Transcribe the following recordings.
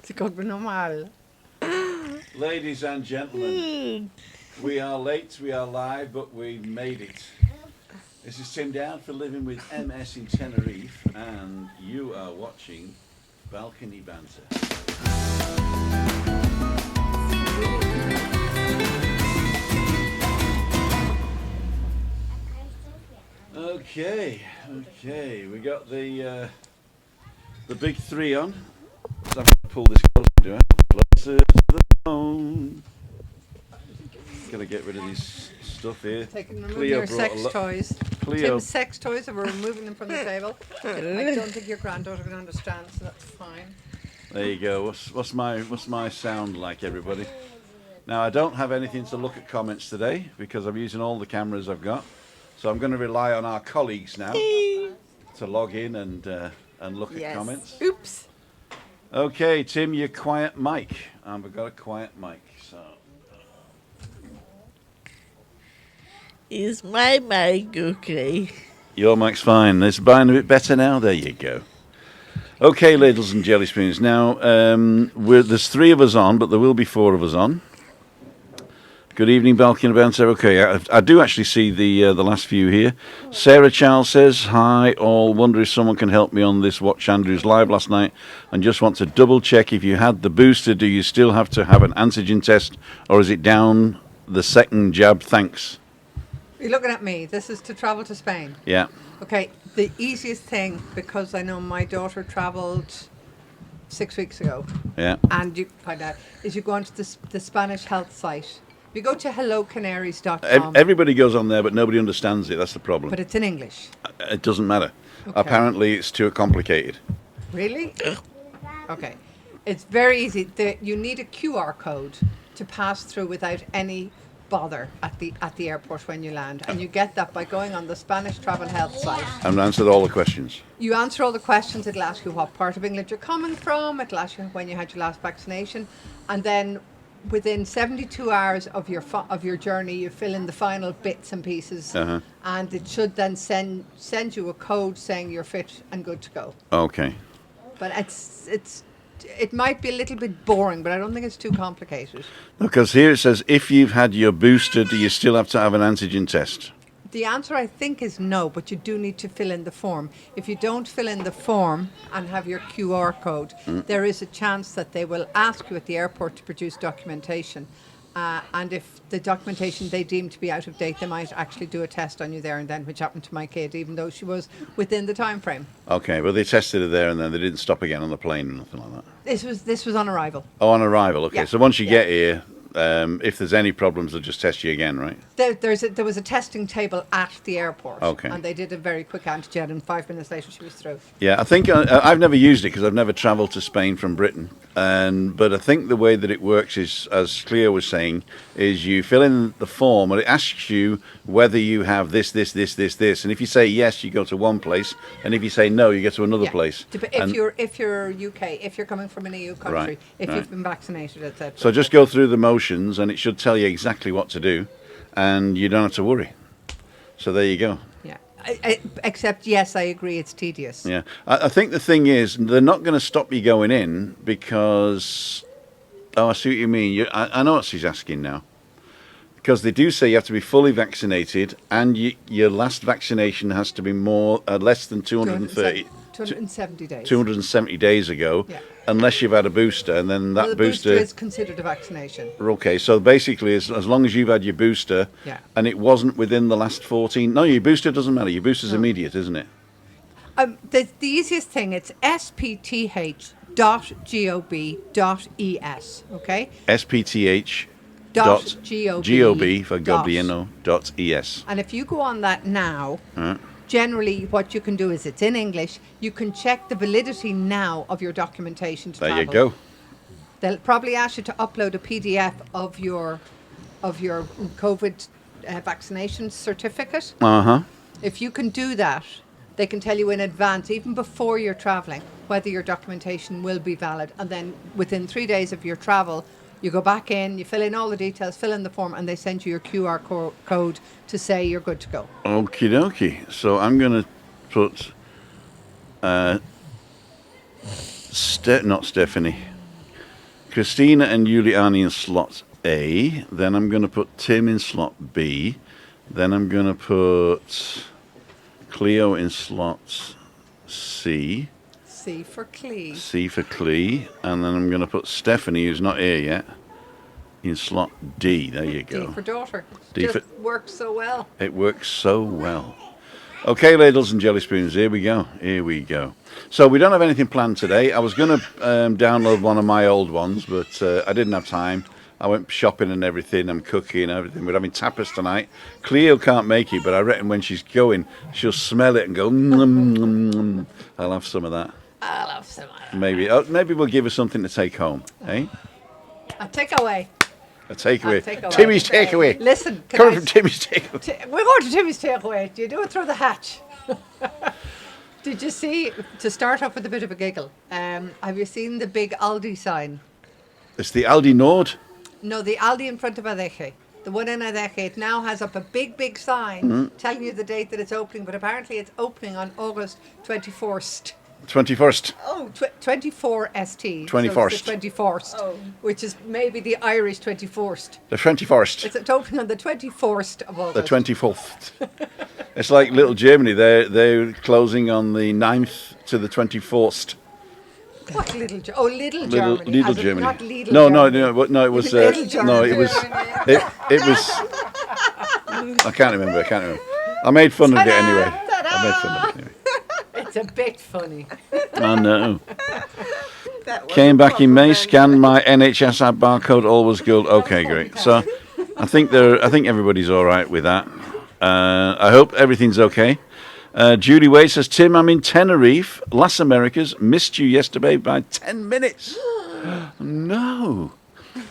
Secondo normal. Ladies and gentlemen, we are late, we are live, but we made it. This is Tim Down for Living with MS in Tenerife, and you are watching Balcony Banter. Okay, we got the big three on. So I'm going to pull this closer to the phone. Gotta get rid of this stuff here. Remove your sex toys. Cleo. Tim's sex toys, and we're removing them from the table. I don't think your granddaughter can understand, so that's fine. There you go. What's my sound like, everybody? Now, I don't have anything to look at comments today because I'm using all the cameras I've got. So I'm going to rely on our colleagues now to log in and look at comments. Oops. Okay, Tim, your quiet mic. We've got a quiet mic, so. Is my mic okay? Your mic's fine. It's buying a bit better now. There you go. Okay, ladles and jelly spoons. Now, there's three of us on, but there will be four of us on. Good evening, Balcony Banter. Okay, I do actually see the last few here. Sarah Charles says, hi all, wonder if someone can help me on this Watch Andrews live last night and just want to double check if you had the booster, do you still have to have an antigen test or is it down the second jab? Thanks. You're looking at me. This is to travel to Spain. Yeah. Okay, the easiest thing, because I know my daughter travelled 6 weeks ago. Yeah. And you find out, is you go onto the Spanish health site. You go to hellocanaries.com. Everybody goes on there, but nobody understands it. That's the problem. But it's in English. It doesn't matter. Okay. Apparently, it's too complicated. Really? Okay. It's very easy. You need a QR code to pass through without any bother at the airport when you land. And you get that by going on the Spanish Travel Health site. And answered all the questions. You answer all the questions. It'll ask you what part of England you're coming from. It'll ask you when you had your last vaccination. And then within 72 hours of your journey, you fill in the final bits and pieces, and it should then send you a code saying you're fit and good to go. Okay. But it might be a little bit boring, but I don't think it's too complicated. Because here it says, if you've had your booster, do you still have to have an antigen test? The answer, I think, is no, but you do need to fill in the form. If you don't fill in the form and have your QR code, there is a chance that they will ask you at the airport to produce documentation. And if the documentation they deem to be out of date, they might actually do a test on you there and then, which happened to my kid, even though she was within the time frame. Okay, but they tested her there and then they didn't stop again on the plane or nothing like that? This was on arrival. Oh, on arrival, okay. Yeah. So once you get here, if there's any problems, they'll just test you again, right? There was a testing table at the airport. Okay. And they did a very quick antigen, and 5 minutes later she was through. Yeah, I think I've never used it because I've never travelled to Spain from Britain. But I think the way that it works is, as Cleo was saying, is you fill in the form and it asks you whether you have this. And if you say yes, you go to one place. And if you say no, you go to another place. If you're UK, if you're coming from an EU country, if you've been vaccinated, etc. So just go through the motions and it should tell you exactly what to do. And you don't have to worry. So there you go. Yeah. Except, yes, I agree, it's tedious. Yeah. I think the thing is, they're not going to stop you going in because... Oh, I see what you mean. I know what she's asking now. Because they do say you have to be fully vaccinated and your last vaccination has to be less than 270 days. 270 days ago, unless you've had a booster, and then that booster is considered a vaccination. Okay, so basically, as long as you've had your booster, and it wasn't within the last 14... No, your booster doesn't matter. Your booster's immediate, isn't it? The easiest thing, it's spth.gov.es, okay? spth.gov for Gobieno.es. And if you go on that now... Generally, what you can do is it's in English. You can check the validity now of your documentation to travel. There you go. They'll probably ask you to upload a PDF of your COVID vaccination certificate. If you can do that, they can tell you in advance, even before you're traveling, whether your documentation will be valid. And then within 3 days of your travel, you go back in, you fill in all the details, fill in the form, and they send you your QR code to say you're good to go. Okie dokie. So I'm going to put not Stephanie. Christina and Juliane in slot A. Then I'm going to put Tim in slot B. Then I'm going to put Cleo in slot C. C for Clee. C for Clee. And then I'm going to put Stephanie, who's not here yet, in slot D. There you go. D for daughter. D Just for- works so well. It works so well. Okay, ladles and jelly spoons, here we go. Here we go. So we don't have anything planned today. I was going to download one of my old ones, but I didn't have time. I went shopping and everything. I'm cooking and everything. We're having tapas tonight. Cleo can't make it, but I reckon when she's going, she'll smell it and go, I'll have some of that. I'll have some of that. Maybe we'll give her something to take home, eh? A takeaway. A takeaway. Takeaway. Timmy's takeaway. Listen, Coming from Timmy's takeaway. we're going to Timmy's takeaway. Do you do it through the hatch? Did you see, to start off with a bit of a giggle, have you seen the big Aldi sign? It's the Aldi Nord. No, the Aldi in front of Adeje. The one in Adeje, it now has up a big sign telling you the date that it's opening, but apparently it's opening on August 21st. 21st. Oh, 24 ST. 21st. So it's the 21st, which is maybe the Irish 21st. The 21st. It's opening on the 24st of August. The 24th. It's like Little Germany. They're closing on the 9th to the 24th. What Little Germany? Oh, Little Germany. Little as in Germany. Not Lidl No, Germany. no, it was. Little Germany. No, it was. It was. I can't remember. I made fun of it anyway. It's a bit funny. I know. Came back in May, scanned my NHS app barcode, all was good. Okay, great. So I think everybody's all right with that. I hope everything's okay. Judy Wade says, Tim, I'm in Tenerife, Las Americas. Missed you yesterday by 10 minutes. No.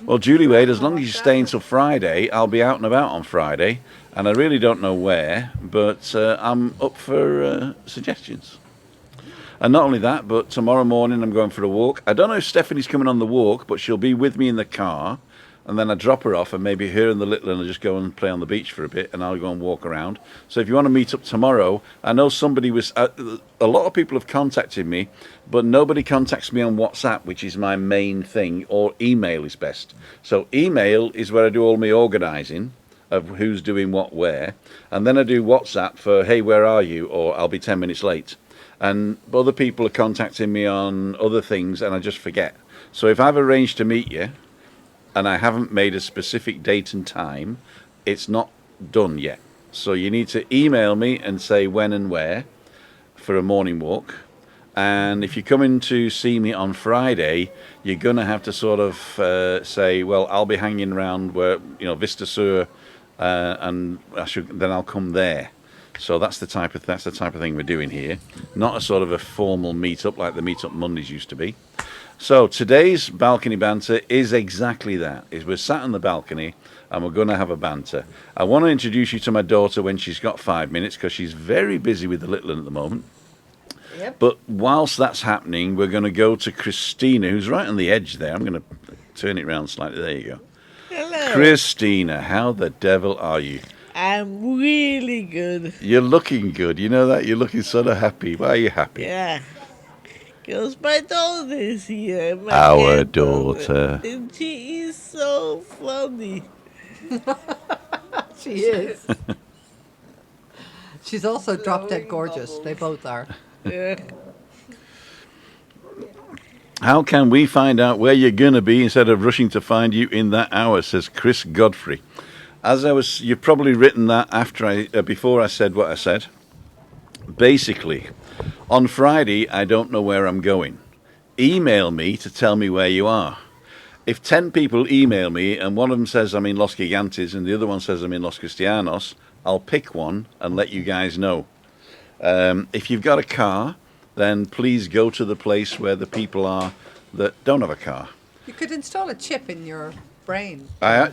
Well, Judy Wade, as long as you stay until Friday, I'll be out and about on Friday. And I really don't know where, but I'm up for suggestions. And not only that, but tomorrow morning I'm going for a walk. I don't know if Stephanie's coming on the walk, but she'll be with me in the car. And then I drop her off, and maybe her and the little one will just go and play on the beach for a bit, and I'll go and walk around. So if you want to meet up tomorrow, I know somebody was... a lot of people have contacted me, but nobody contacts me on WhatsApp, which is my main thing, or email is best. So email is where I do all my organising of who's doing what where, and then I do WhatsApp for, hey, where are you? Or I'll be 10 minutes late. And other people are contacting me on other things, and I just forget. So if I've arranged to meet you, and I haven't made a specific date and time, it's not done yet. So you need to email me and say when and where for a morning walk. And if you're coming to see me on Friday, you're going to have to sort of say, well, I'll be hanging around where, Vista Sur, and then I'll come there. So that's the type of thing we're doing here. Not a sort of a formal meet-up like the meet-up Mondays used to be. So today's balcony banter is exactly that. We're sat on the balcony and we're going to have a banter. I want to introduce you to my daughter when she's got 5 minutes, because she's very busy with the little one at the moment. Yep. But whilst that's happening, we're going to go to Christina, who's right on the edge there. I'm going to turn it around slightly. There you go. Hello. Christina, how the devil are you? I'm really good. You're looking good. You know that? You're looking sort of happy. Why are you happy? Yeah. Because my daughter is here. My Our granddaughter. daughter. And she is so funny. She is. She's also drop dead gorgeous. They both are. Yeah. How can we find out where you're going to be instead of rushing to find you in that hour, says Chris Godfrey. You've probably written that before I said what I said. Basically, on Friday, I don't know where I'm going. Email me to tell me where you are. If 10 people email me and one of them says I'm in Los Gigantes and the other one says I'm in Los Cristianos, I'll pick one and let you guys know. If you've got a car, then please go to the place where the people are that don't have a car. You could install a chip in your brain. I've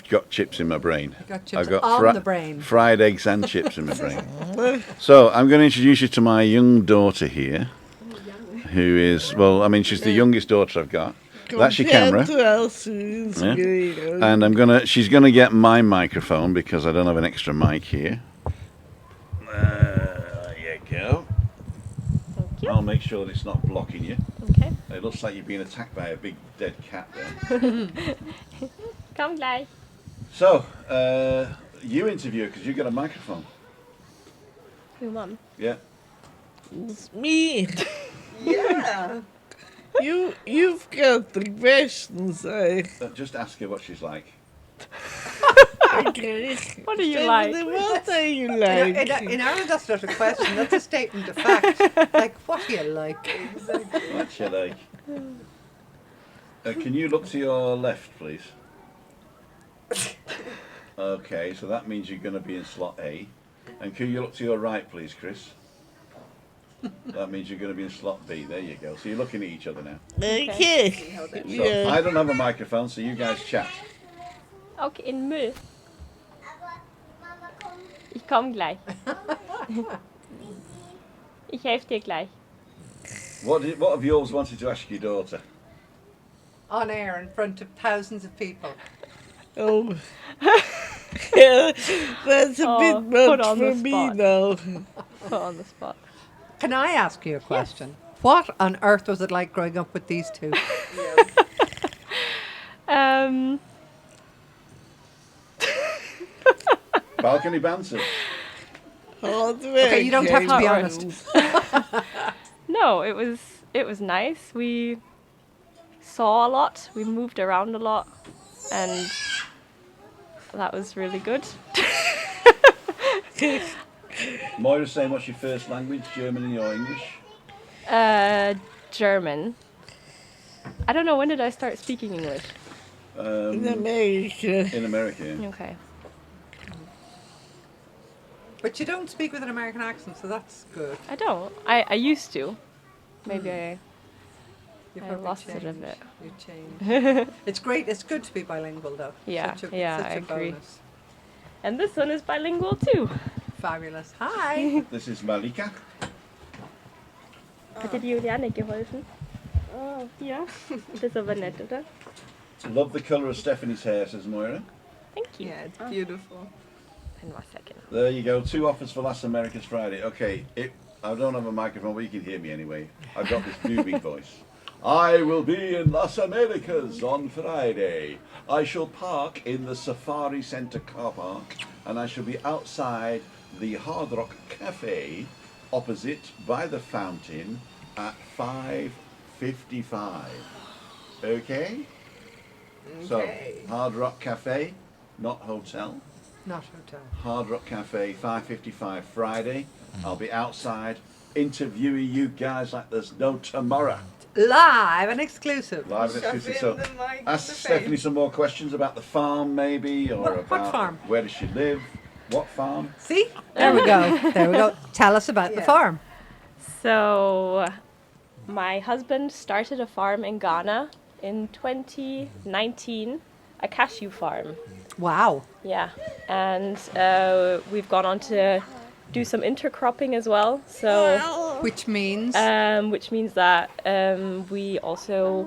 got chips in my brain. You got chips I've got on the brain. fried eggs and chips in my brain. So I'm going to introduce you to my young daughter here, who is, she's the youngest daughter I've got. That's your camera. Yeah. And she's gonna get my microphone because I don't have an extra mic here. There you go. Thank you. I'll make sure that it's not blocking you. Okay. It'll It looks like you've been attacked by a big dead cat there. Kom gleich. So, you interview because you got a microphone. Your mum. Yeah. It's me. Yeah. You've got the questions, eh? Just ask her what she's like. Okay. What do you like? What are you like? In Ireland, that's not a question. That's a statement of fact. Like, what do you like? What's you like? Can you look to your left, please? Okay, so that means you're going to be in slot A. And can you look to your right, please, Chris? That means you're going to be in slot B. There you go. So you're looking at each other now. Okay. So Yeah. I don't have a microphone, so you guys chat. Okay, in Müll. Ich komm gleich. Ich helfe dir gleich. What have you always wanted to ask your daughter? On air in front of thousands of people. Oh. Yeah, that's a Oh, bit put much on for the me spot. now. Put on the spot. Can I ask you a question? What on earth was it like growing up with these two? Balcony banter. Okay, you don't have to be honest. No, it was nice. We saw a lot. We moved around a lot, and that was really good. Moira's saying, what's your first language? German or English? German. I don't know, when did I start speaking English? In America. In America, yeah. Okay. But you don't speak with an American accent, so that's good. I don't. I used to. Maybe You've I probably lost it a changed. bit. You changed. It's great. It's good to be bilingual, though. Yeah, such a I agree. bonus. And this one is bilingual too. Fabulous. Hi. This is Malika. Hat dir die Juliane geholfen? Oh, ja. Das ist aber nett, oder? Love the colour of Stephanie's hair, says Moira. Thank you. Yeah, it's beautiful. And one second. There you go. 2 offers for Las Americas Friday. Okay, I don't have a microphone, but you can hear me anyway. I've got this booming voice. I will be in Las Americas on Friday. I shall park in the Safari Centre car park, and I shall be outside the Hard Rock Cafe opposite by the fountain at 5:55. Okay? So, Hard Rock Cafe, not hotel. Not hotel. Hard Rock Cafe, 5:55 Friday. I'll be outside interviewing you guys like there's no tomorrow. Live and exclusive. Live and exclusive. So, ask Stephanie some more questions about the farm, maybe, or What about farm? where does she live, what farm. See? There we go. There we go. Tell us about the farm. So, my husband started a farm in Ghana in 2019, a cashew farm. Wow. Yeah, and we've gone on to do some intercropping as well. So, Which means which means that we also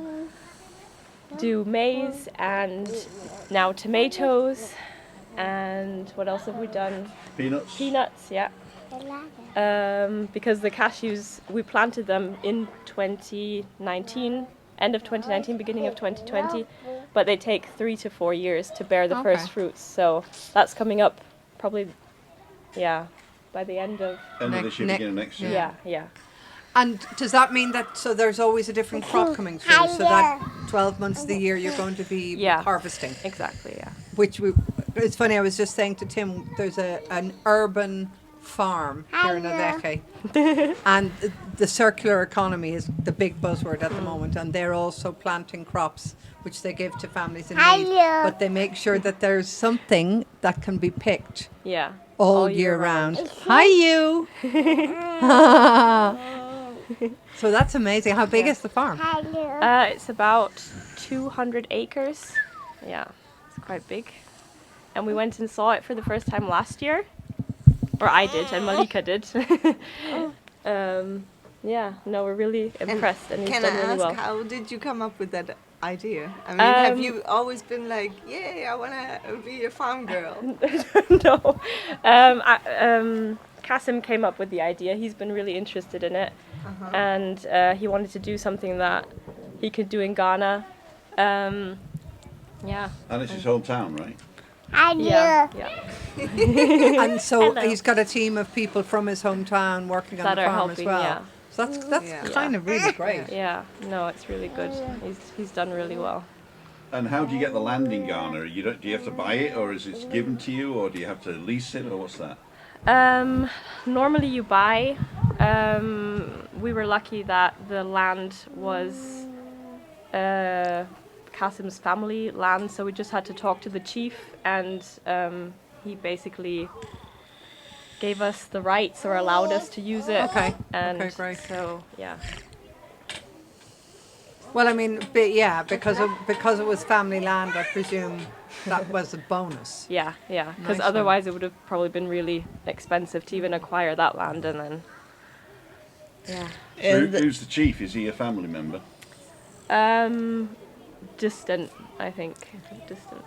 do maize and now tomatoes, and what else have we done? Peanuts. Peanuts, yeah. Because the cashews, we planted them in 2019, end of 2019, beginning of 2020, but they take 3 to 4 years to bear the first fruits. So that's coming up probably, by the end of, End of this year, beginning of next year. yeah. And does that mean that so there's always a different crop coming through? So that 12 months of the year you're going to be harvesting. Exactly, yeah. It's funny, I was just saying to Tim, there's an urban farm here in Adeke, and the circular economy is the big buzzword at the moment, and they're also planting crops which they give to families in need, but they make sure that there's something that can be picked all year round. Hi, you. So that's amazing. How big is the farm? It's about 200 acres. Yeah, it's quite big. And we went and saw it for the first time last year. Or I did, and Malika did. We're really impressed, and he's Can done I really ask, well. how did you come up with that idea? I mean, have you always been like, yay, I want to be a farm girl? No. Kasim came up with the idea. He's been really interested in it. And he wanted to do something that he could do in Ghana. Yeah. And it's his hometown, right? Yeah. And so Hello. he's got a team of people from his hometown working on That the are farm helping, as well. yeah. So that's Yeah. kind of really great. Yeah. No, it's really good. He's done really well. And how do you get the land in Ghana? Do you have to buy it, or is it given to you, or do you have to lease it, or what's that? Normally you buy. We were lucky that the land was Kasim's family land, so we just had to talk to the chief, and he basically gave us the rights or allowed us to use it. Okay. And Okay, great. so yeah. Well, I mean, because it was family land, I presume that was a bonus. Yeah, because Nice one. otherwise it would have probably been really expensive to even acquire that land, and then yeah. So And who's the chief? Is he a family member? Distant, I think. Distant.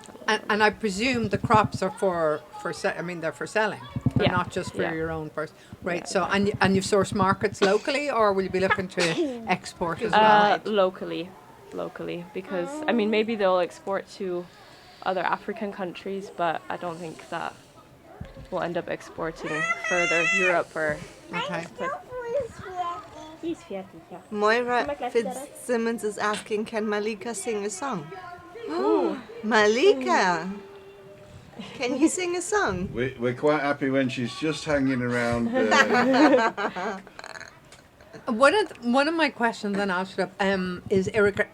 And I presume the crops are they're for selling. They're Yeah, not just for yeah. your own person. Right. Yeah, So and you source markets locally, or will you be looking to export as well? Locally, because I mean maybe they'll export to other African countries, but I don't think that we'll end up exporting further Europe or. Okay. Moira Fitzsimmons is asking, can Malika sing a song? Oh, Malika! Can you sing a song? We're quite happy when she's just hanging around. One of my questions then after is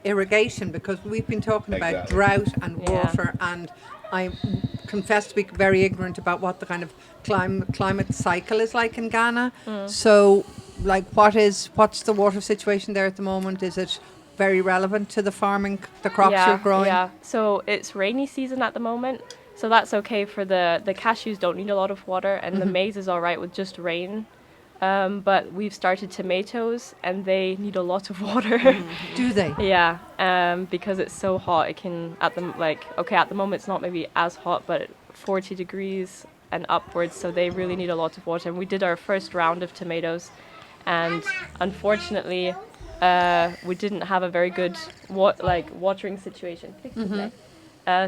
irrigation, because we've been talking about Exactly. drought and Yeah. water, and I confess to be very ignorant about what the kind of climate cycle is like in Ghana. So, like, what's the water situation there at the moment? Is it very relevant to the farming, the crops you're growing? Yeah, so it's rainy season at the moment, so that's okay for the cashews don't need a lot of water, and the maize is all right with just rain. But we've started tomatoes, and they need a lot of water. Do they? Yeah, because it's so hot. It can at the moment it's not maybe as hot, but 40 degrees and upwards, so they really need a lot of water. And we did our first round of tomatoes, and unfortunately, we didn't have a very good watering situation.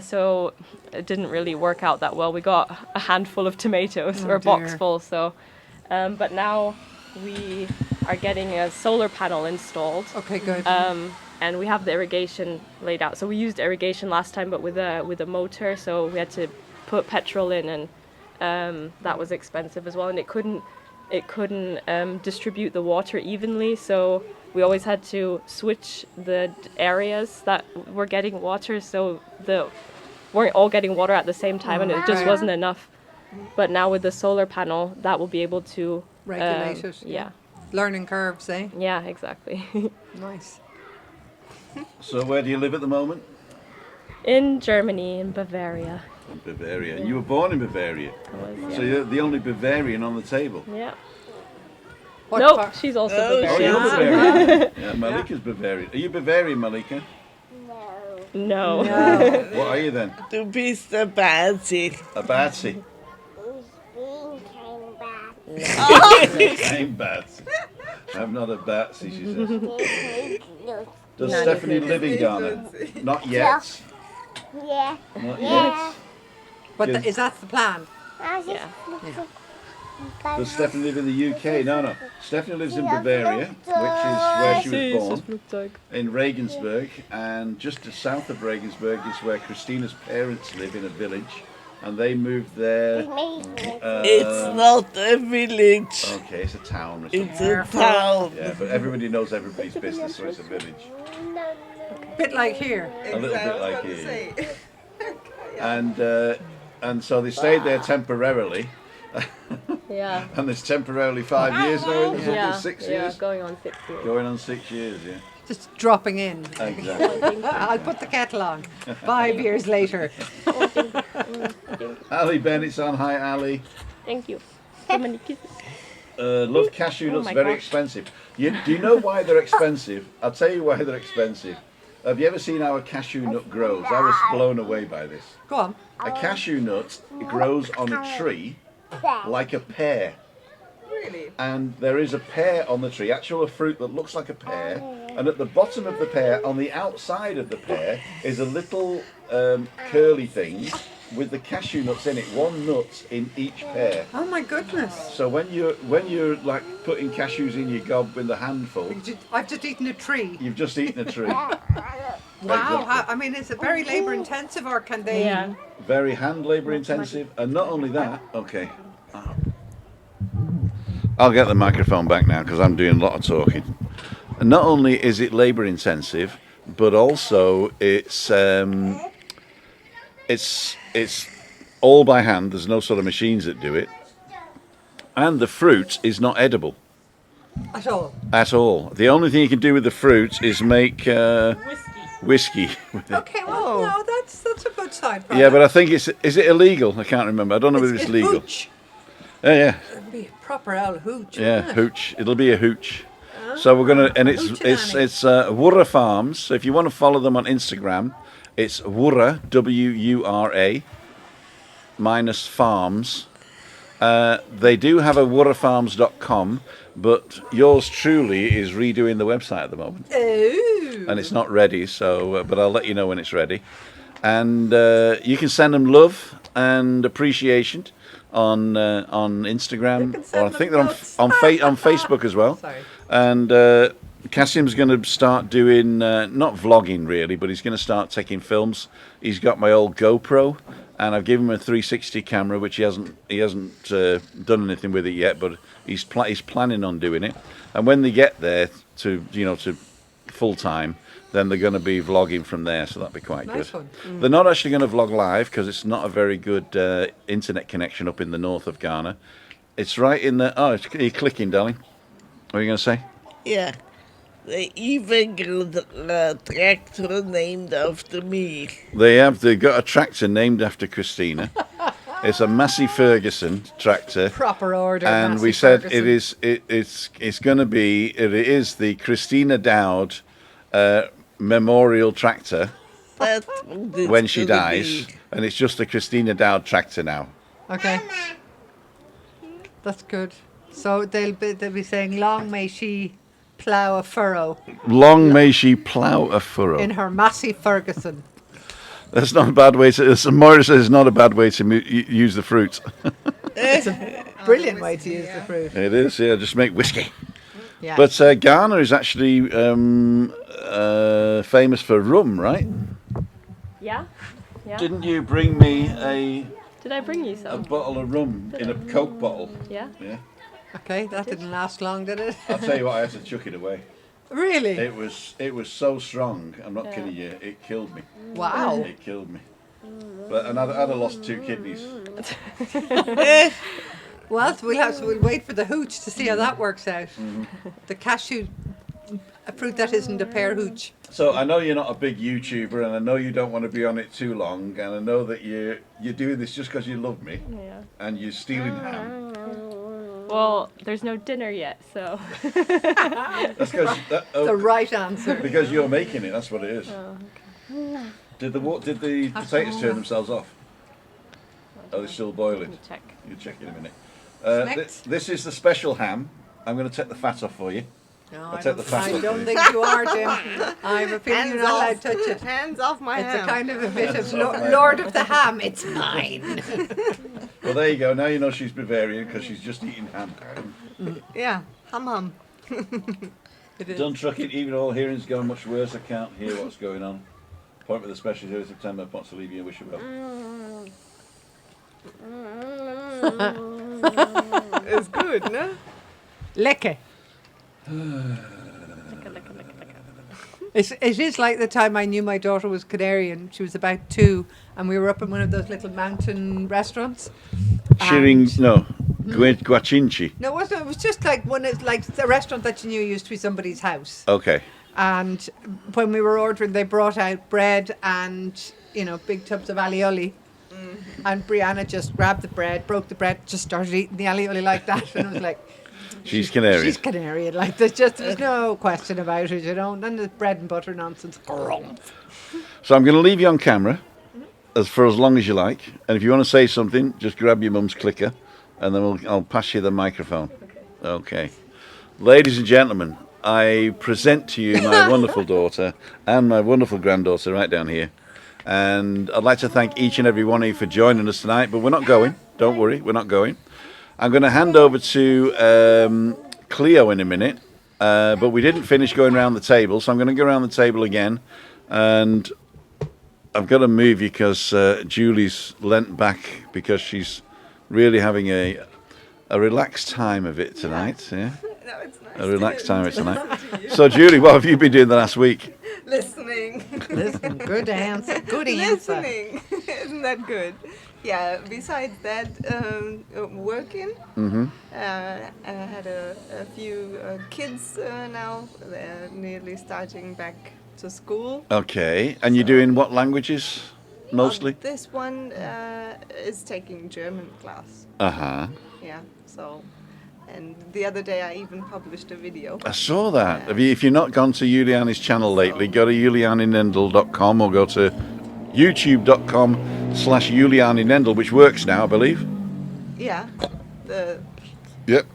So it didn't really work out that well. We got a handful of tomatoes, Oh, or a box dear. full. So, but now we are getting a solar panel installed. Okay, good. And we have the irrigation laid out. So we used irrigation last time, but with a motor. So we had to put petrol in, and that was expensive as well. And it couldn't distribute the water evenly. So we always had to switch the areas that were getting water. So weren't all getting water at the same time, and it just Right. wasn't enough. But now with the solar panel, that will be able to Regulate it. Yeah, Learning curves, eh? yeah, exactly. Nice. So where do you live at the moment? In Germany, in Bavaria. In Bavaria. And you were born in Bavaria. I was, So yeah. you're the only Bavarian on the table. Yeah. What Nope, part- she's also Oh, Oh, Bavarian. you're Bavarian. Yeah, Malika's Bavarian. Are you Bavarian, Malika? No. What are you then? du bist der Bazi. A Batsy. I'm Batsy. I'm not a Batsy, she says. Does No, Stephanie live in Ghana? Not yet. Yeah. Not yet. But Yes. is that the plan? Yeah. Does Stephanie live in the UK? No. Stephanie lives in Bavaria, which is where she was born, in Regensburg, and just to south of Regensburg is where Christina's parents live in a village, and they moved there. It's not a village. Okay, it's a town or something. It's a town. Yeah, but everybody knows everybody's business, so it's a village. Bit like here. A little bit like you. here. And so they stayed there temporarily, Yeah. and it's temporarily 5 years now, isn't it? Yeah. 6 Yeah, years? going on 6 years. Going on 6 years, yeah. Just dropping in. Exactly. I'll put the kettle on. 5 years later. Ali Bennett's on. Hi, Ali. Thank you. So many kisses. Love cashew nuts, my very gosh. expensive. Do you know why they're expensive? I'll tell you why they're expensive. Have you ever seen how a cashew nut grows? I was blown away by this. Go on. A cashew nut grows on a tree like a pear. Really? And there is a pear on the tree, actual fruit that looks like a pear, And at the bottom of the pear, on the outside of the pear, is a little curly thing with the cashew nuts in it. One nut in each pear. Oh my goodness! So when you're like putting cashews in your gob with a handful, I've just eaten a tree. you've just eaten a tree. Wow! Exactly. I mean, is it very labour intensive, or can they? Yeah. Very hand labour intensive, and not only that. Okay. I'll get the microphone back now because I'm doing a lot of talking. And not only is it labour intensive, but also it's all by hand. There's no sort of machines that do it, and the fruit is not edible At all. at all. The only thing you can do with the fruit is make whiskey. with it. Okay, well, no, that's a good side. Yeah, but I think is it illegal? I can't remember. I don't know whether it's legal. Hooch. Yeah. It'd be a proper old hooch. Yeah, wouldn't it? hooch. It'll be a hooch. So we're gonna, and it's Wurra Farms. So if you want to follow them on Instagram, it's Wurra WURA minus farms. They do have a wurrafarms.com, but yours truly is redoing the website at the moment, Ooh. and it's not ready. So, but I'll let you know when it's ready. And you can send them love and appreciation on Instagram, or I think they're on Facebook as well. Sorry. And Kasim's going to start doing not vlogging really, but he's going to start taking films. He's got my old GoPro, and I've given him a 360 camera, which he hasn't done anything with it yet, but he's planning on doing it. And when they get there to full time, then they're going to be vlogging from there, so that'll be quite Nice good. one. They're not actually going to vlog live because it's not a very good internet connection up in the north of Ghana. It's right in the... Oh, are you clicking, darling? What are you going to say? Yeah. They even got a tractor named after me. They've got a tractor named after Christina. It's a Massey Ferguson tractor. Proper order. And Massey we said Ferguson. it's going to be, it is the Christina Dowd memorial tractor That's what it's when she gonna dies. be. And it's just the Christina Dowd tractor now. Okay. That's good. So they'll be saying, "Long may she plough a furrow Long may she plough a furrow. in her Massey Ferguson." That's not a bad way to... Moira says it's not a bad way to use the fruit. Brilliant way to use the fruit. It is, yeah, just make whiskey. Yeah. But Ghana is actually famous for rum, right? Yeah. Didn't you bring me a Did I bring you a some? bottle of rum in a Coke bottle? Yeah. Yeah. Okay, that didn't last long, did it? I'll tell you what, I had to chuck it away. Really? It was so strong. I'm not kidding you. It killed me. Wow. It killed me. But and I'd have lost 2 kidneys. Well, we'll wait for the hooch to see how that works out. The cashew, a fruit that isn't a pear hooch. So I know you're not a big YouTuber, and I know you don't want to be on it too long, and I know that you're doing this just because you love me, Yeah. and you're stealing ham. Well, there's no dinner yet, so. That's The right answer. because you're making it. That's what it is. Did the potatoes turn themselves off? Are they still boiling? Check. You check in a minute. Next. This is the special ham. I'm going to take the fat off for you. No, I'll I take the fat don't off, don't please. think you are, Jim. I have a feeling you're not allowed to touch it. Hands off my It's a hand. kind of a bit of Hands off my Lord of the Ham. It's mine. Well, there you go. Now you know she's Bavarian because she's just eating ham. Yeah, hum. It is. Done trucking. Even all hearing's going much worse. I can't hear what's going on. Point with the special here in September. Wants to leave you and wish you well. It's good, no? Lekker. It is like the time I knew my daughter was Canarian. She was about 2, and we were up in one of those little mountain restaurants. Shearing, no, guachinchi. No, it wasn't. It was just like a restaurant that you knew used to be somebody's house. Okay. And when we were ordering, they brought out bread and big tubs of alioli. And Brianna just grabbed the bread, broke the bread, just started eating the alioli like that, and it was like. She's Canarian. She's Canarian, like there's no question about it, None of the bread and butter nonsense. So I'm going to leave you on camera for as long as you like, and if you want to say something, just grab your mum's clicker, and then I'll pass you the microphone. Okay. Ladies and gentlemen, I present to you my wonderful daughter and my wonderful granddaughter right down here. And I'd like to thank each and every one of you for joining us tonight, but we're not going. Don't worry, we're not going. I'm going to hand over to Cleo in a minute, but we didn't finish going around the table, so I'm going to go around the table again. And I've got to move you because Julie's leant back because she's really having a relaxed time of it tonight. Yeah? No, it's nice. A relaxed time of it tonight. So, Julie, what have you been doing the last week? Listening. Listen, good answer. Good answer. Listening. Isn't that good? Yeah, besides that, working. Mm-hmm. I had a few kids now. They're nearly starting back to school. Okay. And you're doing what languages mostly? This one is taking German class. Uh-huh. Yeah, so. And the other day I even published a video. I saw that. If you've not gone to Juliane's channel lately, go to julianenendel.com or go to youtube.com/JulianeNendel, which works now, I believe. Yeah. Yep.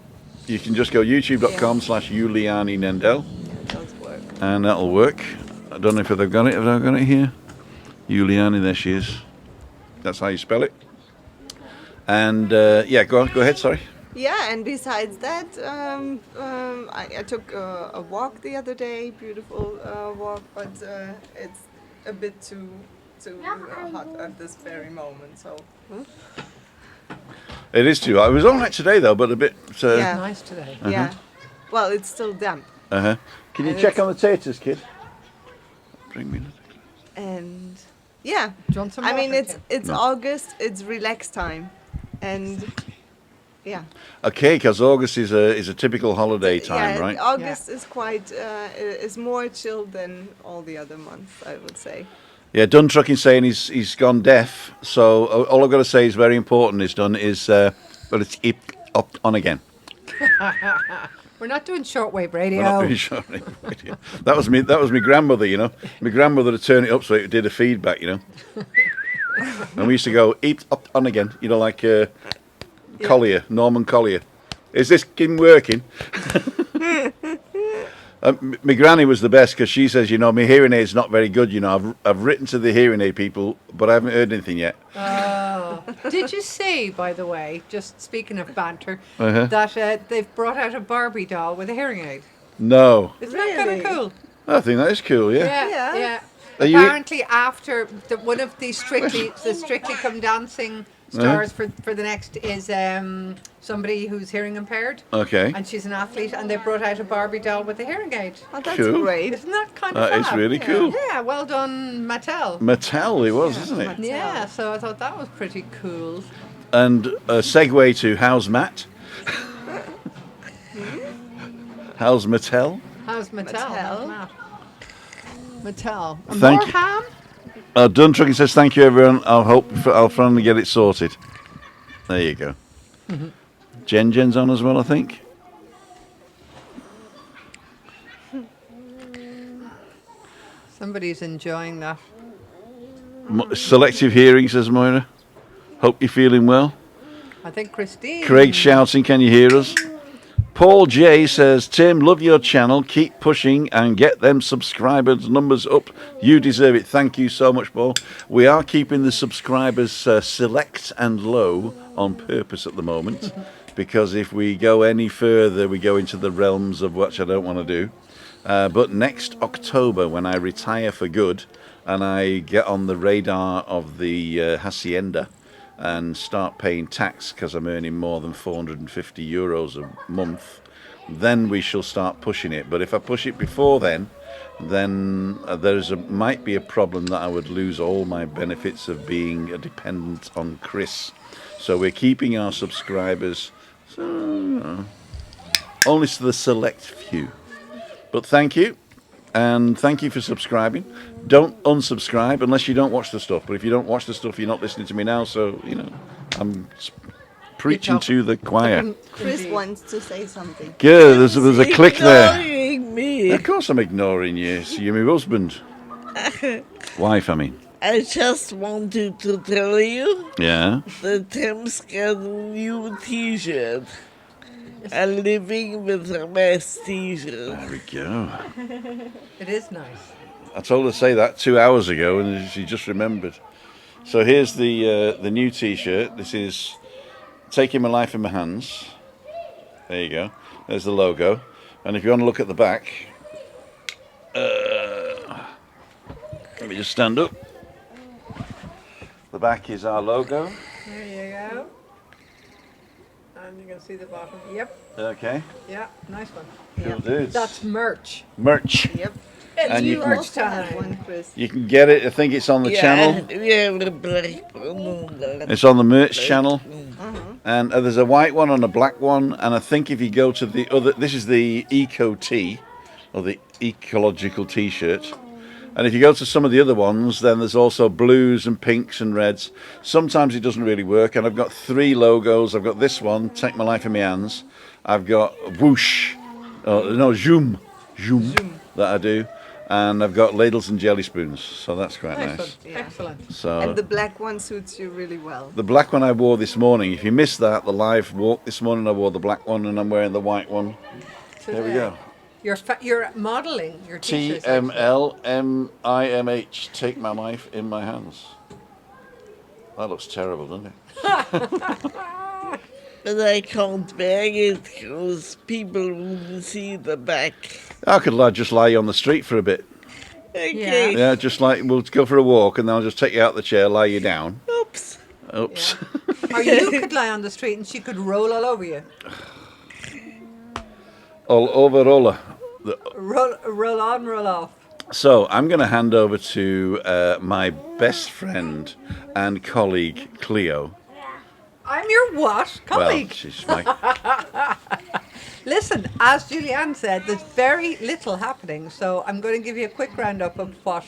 You can just go youtube.com/JulianeNendel. It does work. And that'll work. I don't know if they've got it. Have I got it here? Juliane, there she is. That's how you spell it. And yeah, go ahead, sorry. Yeah, and besides that, I took a walk the other day, beautiful walk, but it's a bit too hot at this very moment. So. It is too hot. It was all right today though, but a bit. Yeah. Nice today. Yeah. Well, it's still damp. Uh-huh. Can you And check on the taters, kid? Bring me another glass. And yeah, Do you want some I mean water, it's No. August, it's relax time, and yeah. Okay, because August is a typical holiday time, yeah, right? August is quite is more chill than all the other months, I would say. Yeah, Dun Trucking saying he's gone deaf. So all I've got to say is very important. Is done is well, it's up on again. We're not doing shortwave We're not radio. really sure. That was me. That was my grandmother. You know, my grandmother would turn it up so it did a feedback. You know, and we used to go up on again. You know, like Collier, Norman Collier. Is this game working? My granny was the best because she says, you know, my hearing aid's not very good. You know, I've written to the hearing aid people, but I haven't heard anything yet. Oh. Did you see, by the way, just speaking of banter, Uh-huh. that they've brought out a Barbie doll with a hearing aid? No, Isn't that kind Really? of cool? I think that is cool. Yeah. Yeah, Yeah. Are you- Apparently, after one of the Strictly Come Dancing stars for the next is somebody who's hearing impaired, Okay. and she's an athlete, and they brought out a Barbie doll with a hearing aid. Oh, that's Cool. great. Isn't that kind of That is fab? really cool. Yeah, well done, Mattel. Mattel, it was, isn't it? Yeah, so I thought that was pretty cool. And a segue to how's Matt? How's Mattel? How's Mattel? Mattel. Matt? Mattel. And Thank more you. ham? Dun Trucking says thank you everyone. I'll finally get it sorted. There you go. Jen's on as well, I think. Somebody's enjoying that. Selective hearing, says Moira. Hope you're feeling well. I think Christine. Craig shouting, can you hear us? Paul J says, Tim, love your channel. Keep pushing and get them subscribers numbers up. You deserve it. Thank you so much, Paul. We are keeping the subscribers select and low on purpose at the moment, because if we go any further, we go into the realms of which I don't want to do. But next October, when I retire for good and I get on the radar of the Hacienda and start paying tax because I'm earning more than €450 a month, then we shall start pushing it. But if I push it before then might be a problem that I would lose all my benefits of being a dependent on Chris. So we're keeping our subscribers only to the select few. But thank you, and thank you for subscribing. Don't unsubscribe unless you don't watch the stuff. But if you don't watch the stuff, you're not listening to me now. So, you know, I'm preaching to the choir. Chris wants to say something. Good, there's a click there. Ignoring me. Of course I'm ignoring you. So you're my husband. Wife, I mean. I just wanted to tell you Yeah. that Tim's got a new t-shirt. and living with a mess t-shirt. There we go. It is nice. I told her to say that 2 hours ago, and she just remembered. So here's the new T-shirt. This is Taking My Life in My Hands. There you go. There's the logo. And if you want to look at the back, let me just stand up. The back is our logo. There you go. And you can see the bottom. Yep. Okay. Yeah. Nice one. Cool dudes. That's merch. Merch. Yep. It's And you can- merch time. One, Chris. You can get it. I think it's on the channel. We have a black one. It's on the merch channel. And there's a white one and a black one. And I think if you go to the other, this is the Eco Tee, or the ecological T-shirt. And if you go to some of the other ones, then there's also blues and pinks and reds. Sometimes it doesn't really work. And I've got 3 logos. I've got this one, Take My Life in My Hands. I've got Whoosh, Zoom, that I do. And I've got Ladles and Jelly Spoons. So that's quite nice. Excellent. Excellent. So And the black one suits you really well. the black one I wore this morning. If you missed that, the live walk this morning, I wore the black one, and I'm wearing the white one. There we go. You're modelling your t-shirts. actually. TMLMIMH, Take My Life in My Hands. That looks terrible, doesn't it? But I can't bear it because people wouldn't see the back. I could just lie you on the street for a bit. Okay. Yeah, just like we'll go for a walk, and then I'll just take you out the chair, lie you down. Oops. Oops. Or you could lie on the street and she could roll all over you. All over roller. Roll on, roll off. So I'm going to hand over to my best friend and colleague, Cleo. I'm your what? Colleague. Well, she's my... Listen, as Juliane said, there's very little happening, so I'm going to give you a quick roundup of what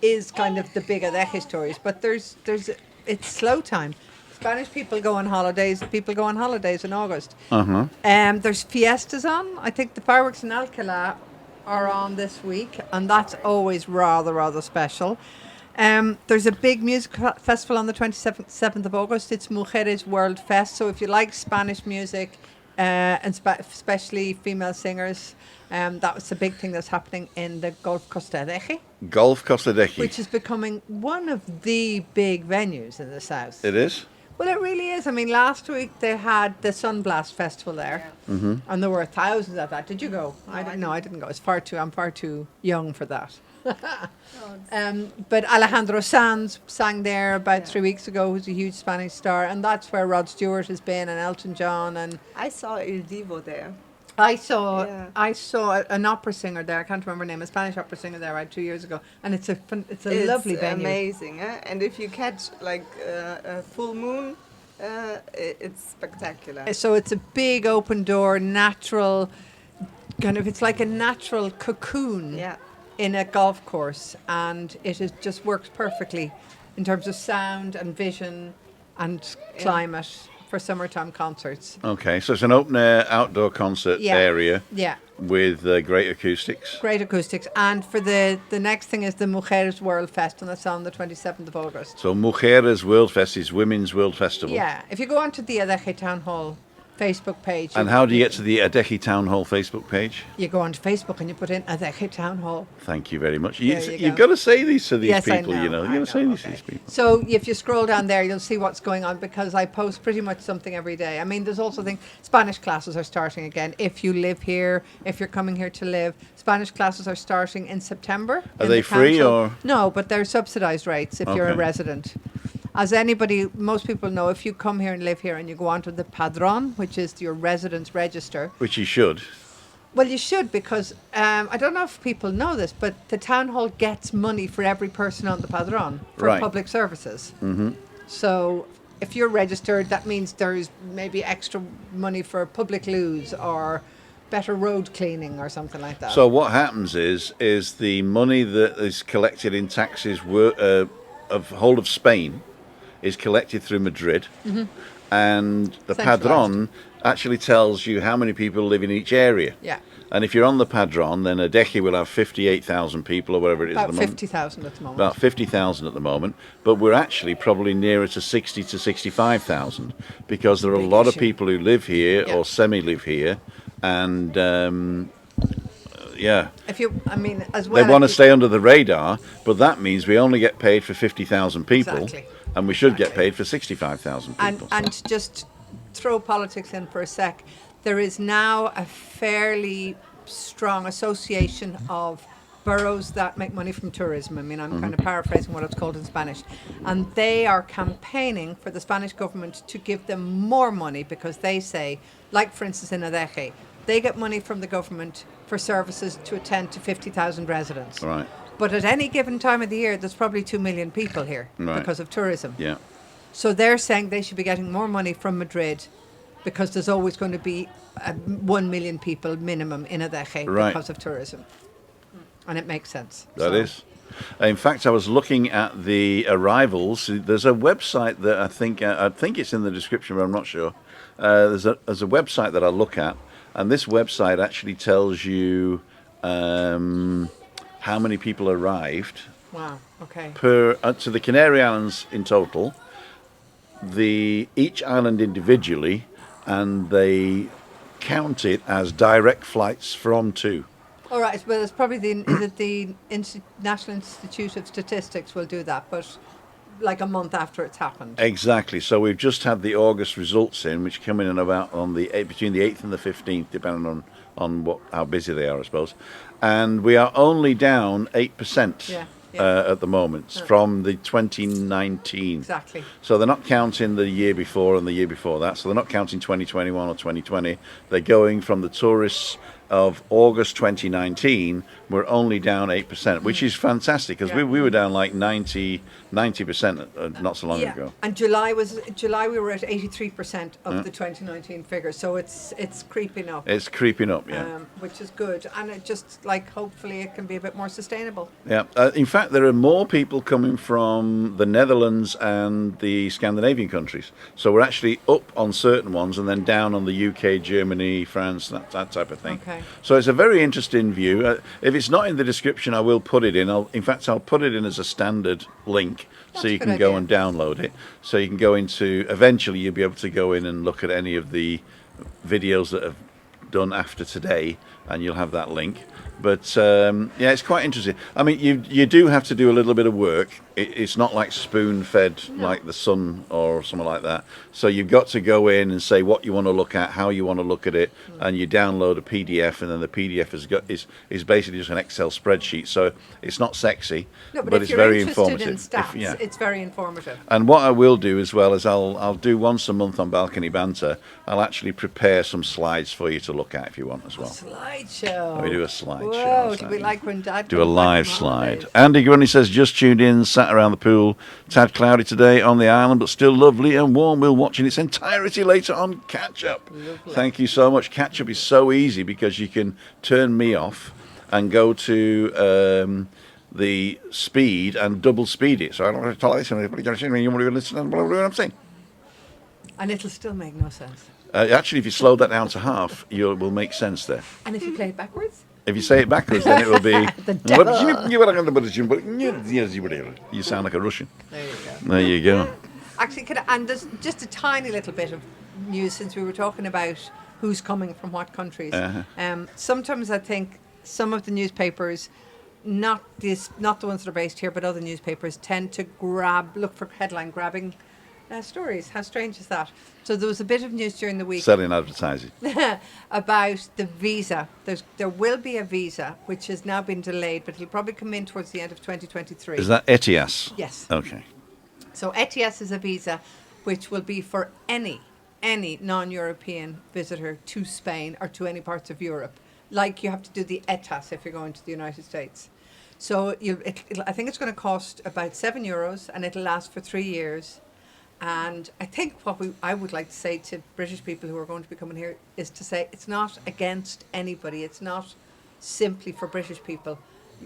is kind of the big Adeje stories. But it's slow time. Spanish people go on holidays. People go on holidays in August. There's fiestas on. I think the fireworks in Alcalá are on this week, and that's always rather special. There's a big music festival on the 27th of August. It's Mujeres World Fest. So if you like Spanish music, and especially female singers, that was the big thing that's happening in the Gulf Costa Adeje, Golf Costa Decky. which is becoming one of the big venues in the south. It is? Well, it really is. I mean, last week they had the Sunblast Festival there, and there were thousands at that. Did you go? I didn't go. I'm far too young for that. But Alejandro Sanz sang there about 3 weeks ago, who's a huge Spanish star, and that's where Rod Stewart has been, and Elton John, and I saw El Divo there. I saw Yeah. an opera singer there. I can't remember her name. A Spanish opera singer there about 2 years ago, and it's a lovely venue. Amazing, eh? And if you catch like a full moon, it's spectacular. So it's a big open door, natural kind of. It's like a natural cocoon. Yeah. In a golf course, and just works perfectly in terms of sound and vision and climate for summertime concerts. Okay, so it's an open air outdoor concert area Yeah, with great acoustics. great acoustics. And for the next thing is the Mujeres World Fest, and that's on the 27th of August. So Mujeres World Fest is Women's World Festival. Yeah, if you go onto the Adeje Town Hall Facebook page. And how do you get to the Adeje Town Hall Facebook page? You go onto Facebook and you put in Adeje Town Hall. Thank you very much. There you You've go. to say these to these Yes, I people, know, you know. You've I got to say know, these to okay. these people. So if you scroll down there, you'll see what's going on, because I post pretty much something every day. I mean, there's also things. Spanish classes are starting again. If you live here, if you're coming here to live, Spanish classes are starting in September. Are in they the free council. or? No, but they're subsidised rates if you're a Okay. resident. As most people know, if you come here and live here and you go onto the Padron, which is your residence register. Which you should. Well, you should, because I don't know if people know this, but the town hall gets money for every person on the Padron for Right. public services. Mm-hmm. So if you're registered, that means there's maybe extra money for public loos or better road cleaning or something like that. So what happens is the money that is collected in taxes of whole of Spain is collected through Madrid, and the Centralised. Padron actually tells you how many people live in each area. Yeah. And if you're on the Padron, then Adeje will have 58,000 people or whatever it is at About the moment. 50,000 at the moment. About 50,000 at the moment, but we're actually probably nearer to 60 to 65,000 because there are a Big lot of issue. people who live here Yeah. or semi-live here, and yeah, If you, I mean, as well. they want to if you- stay under the radar, but that means we only get paid for 50,000 people, Exactly. and we should get Exactly. paid for 65,000 people. And just throw politics in for a sec. There is now a fairly strong association of boroughs that make money from tourism. I mean, I'm kind of paraphrasing what it's called in Spanish. And they are campaigning for the Spanish government to give them more money because they say, like for instance in Adeje, they get money from the government for services to attend to 50,000 residents. Right. But at any given time of the year, there's probably 2 million people here Right. because of tourism. Yeah. So they're saying they should be getting more money from Madrid because there's always going to be 1 million people minimum in Adeje Right. because of tourism. And it makes sense. That So- is. In fact, I was looking at the arrivals. There's a website that I think it's in the description, but I'm not sure. There's a website that I look at, and this website actually tells you how many people arrived Wow, okay. to the Canary Islands in total, each island individually, and they count it as direct flights from to. All right, well, it's probably the National Institute of Statistics will do that, but like a month after it's happened. Exactly. So we've just had the August results in, which come in about between the 8th and the 15th, depending on how busy they are, I suppose. And we are only down 8% Yeah, at the moment from the 2019. Exactly. So they're not counting the year before and the year before that. So they're not counting 2021 or 2020. They're going from the tourists of August 2019. We're only down 8%, which is fantastic because Yeah. we were down like 90% not so long ago. And July we were at 83% of the 2019 figures, so it's creeping up. It's creeping up, yeah. Which is good, and it just like hopefully it can be a bit more sustainable. Yeah. In fact, there are more people coming from the Netherlands and the Scandinavian countries. So we're actually up on certain ones and then down on the UK, Germany, France, that type of thing. Okay. So it's a very interesting view. If it's not in the description, I will put it in. I'll put it in as a standard link so That's you a can good go idea. and download it. So you can go into, eventually you'll be able to go in and look at any of the videos that have done after today, and you'll have that link. But yeah, it's quite interesting. I mean, you do have to do a little bit of work. It's not like spoon-fed like the Sun or something like that. So you've got to go in and say what you want to look at, how you want to look at it, and you download a PDF, and then the PDF is basically just an Excel spreadsheet. So it's not sexy, No, but if it's you're very interested informative. in stats, Yeah. it's very informative. And what I will do as well is I'll do once a month on Balcony Banter. I'll actually prepare some slides for you to look at if you want as well. Slideshow. We do a slideshow. Whoa, it'll be like when Dad Do a comes back live from slide. holidays. Andy Grundy says, just tuned in, sat around the pool. Tad cloudy today on the island, but still lovely and warm. We'll watch in its entirety later on Catch Up. Thank you so much. Catch Up is so easy because you can turn me off and go to the speed and double speed it. So I don't want to tell this. You want to listen to what I'm saying. And it'll still make no sense. Actually, if you slow that down to half, it will make sense there. And if you play it backwards? If you say it backwards, then it will be. devil. You sound like a Russian. There you go. There you go. Actually, and there's just a tiny little bit of news since we were talking about who's coming from what countries. Sometimes I think some of the newspapers, not the ones that are based here, but other newspapers tend to look for headline grabbing stories. How strange is that? So there was a bit of news during the week Selling advertising. about the visa. There will be a visa which has now been delayed, but it'll probably come in towards the end of 2023. Is that ETIAS? Yes. Okay. So ETIAS is a visa which will be for any non-European visitor to Spain or to any parts of Europe. Like you have to do the ETAS if you're going to the United States. So I think it's going to cost about €7 and it'll last for 3 years. And I think I would like to say to British people who are going to be coming here is to say it's not against anybody. It's not simply for British people.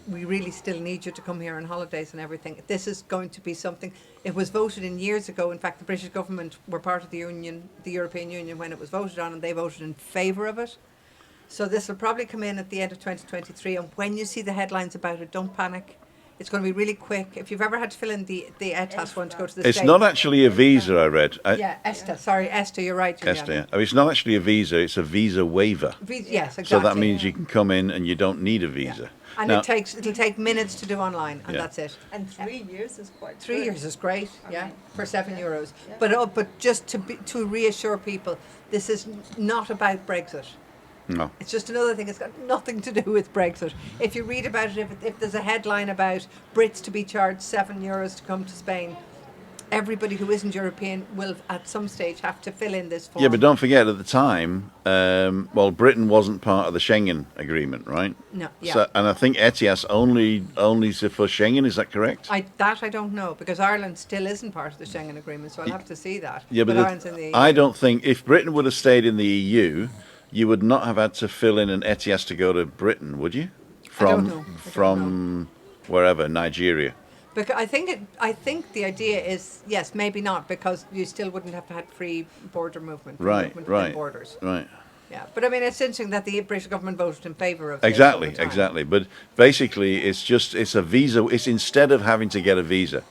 we really still need you to come here on holidays and everything. This is going to be something. It was voted in years ago. In fact, the British government were part of the Union, the European Union, when it was voted on, and they voted in favour of it. So this will probably come in at the end of 2023. And when you see the headlines about it, don't panic. It's going to be really quick. If you've ever had to fill in the ETAS one to go to the It's States. not actually a visa, I read. Yeah, ESTA. Sorry, ESTA, you're right, Juliane. ESTA, yeah. I mean, it's not actually a visa, it's a visa waiver. Yes, exactly. So that means you can come in and you don't need a visa. Yeah. And Now- it'll take minutes to do online, and Yeah. that's it. And 3 years is quite 3 good. years is great, yeah, mean, for €7. Yeah. But just to reassure people, this is not about Brexit. No. It's just another thing. It's got nothing to do with Brexit. If you read about it, if there's a headline about Brits to be charged €7 to come to Spain, everybody who isn't European will at some stage have to fill in this form. Yeah, but don't forget at the time, Britain wasn't part of the Schengen agreement, right? No, yeah. So, and I think ETIAS only is for Schengen, is that correct? I don't know, because Ireland still isn't part of the Schengen agreement, so I'll have to see that. Yeah, but Ireland's in the I don't think, if Britain would have stayed in the EU, you would not have had to fill in an ETIAS to go to Britain, would you? I don't know. From wherever, Nigeria. Because I think the idea is, yes, maybe not, because you still wouldn't have had free border movement. free Right, movement within right, borders. right. Yeah, but I mean, it's interesting that the British government voted in favour of this Exactly, all the time. exactly. But basically, it's a visa. It's instead of having to get a visa,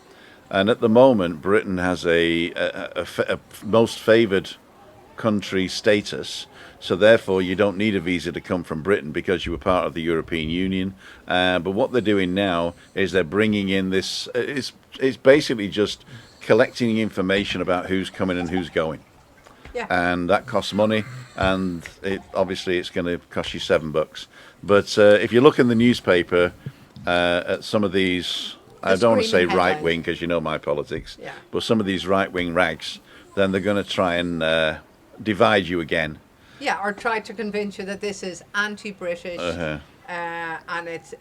and at the moment, Britain has a most favoured country status. So therefore, you don't need a visa to come from Britain because you were part of the European Union. But what they're doing now is they're bringing in this. It's basically just collecting information about who's coming and who's going. Yeah. And that costs money, and obviously it's going to cost you $7. But if you look in the newspaper at some of these, I don't want to say screaming right headlines. wing because you know my politics, Yeah. but some of these right wing rags, then they're going to try and divide you again. Yeah, or try to convince you that this is anti-British, Uh-huh. and it's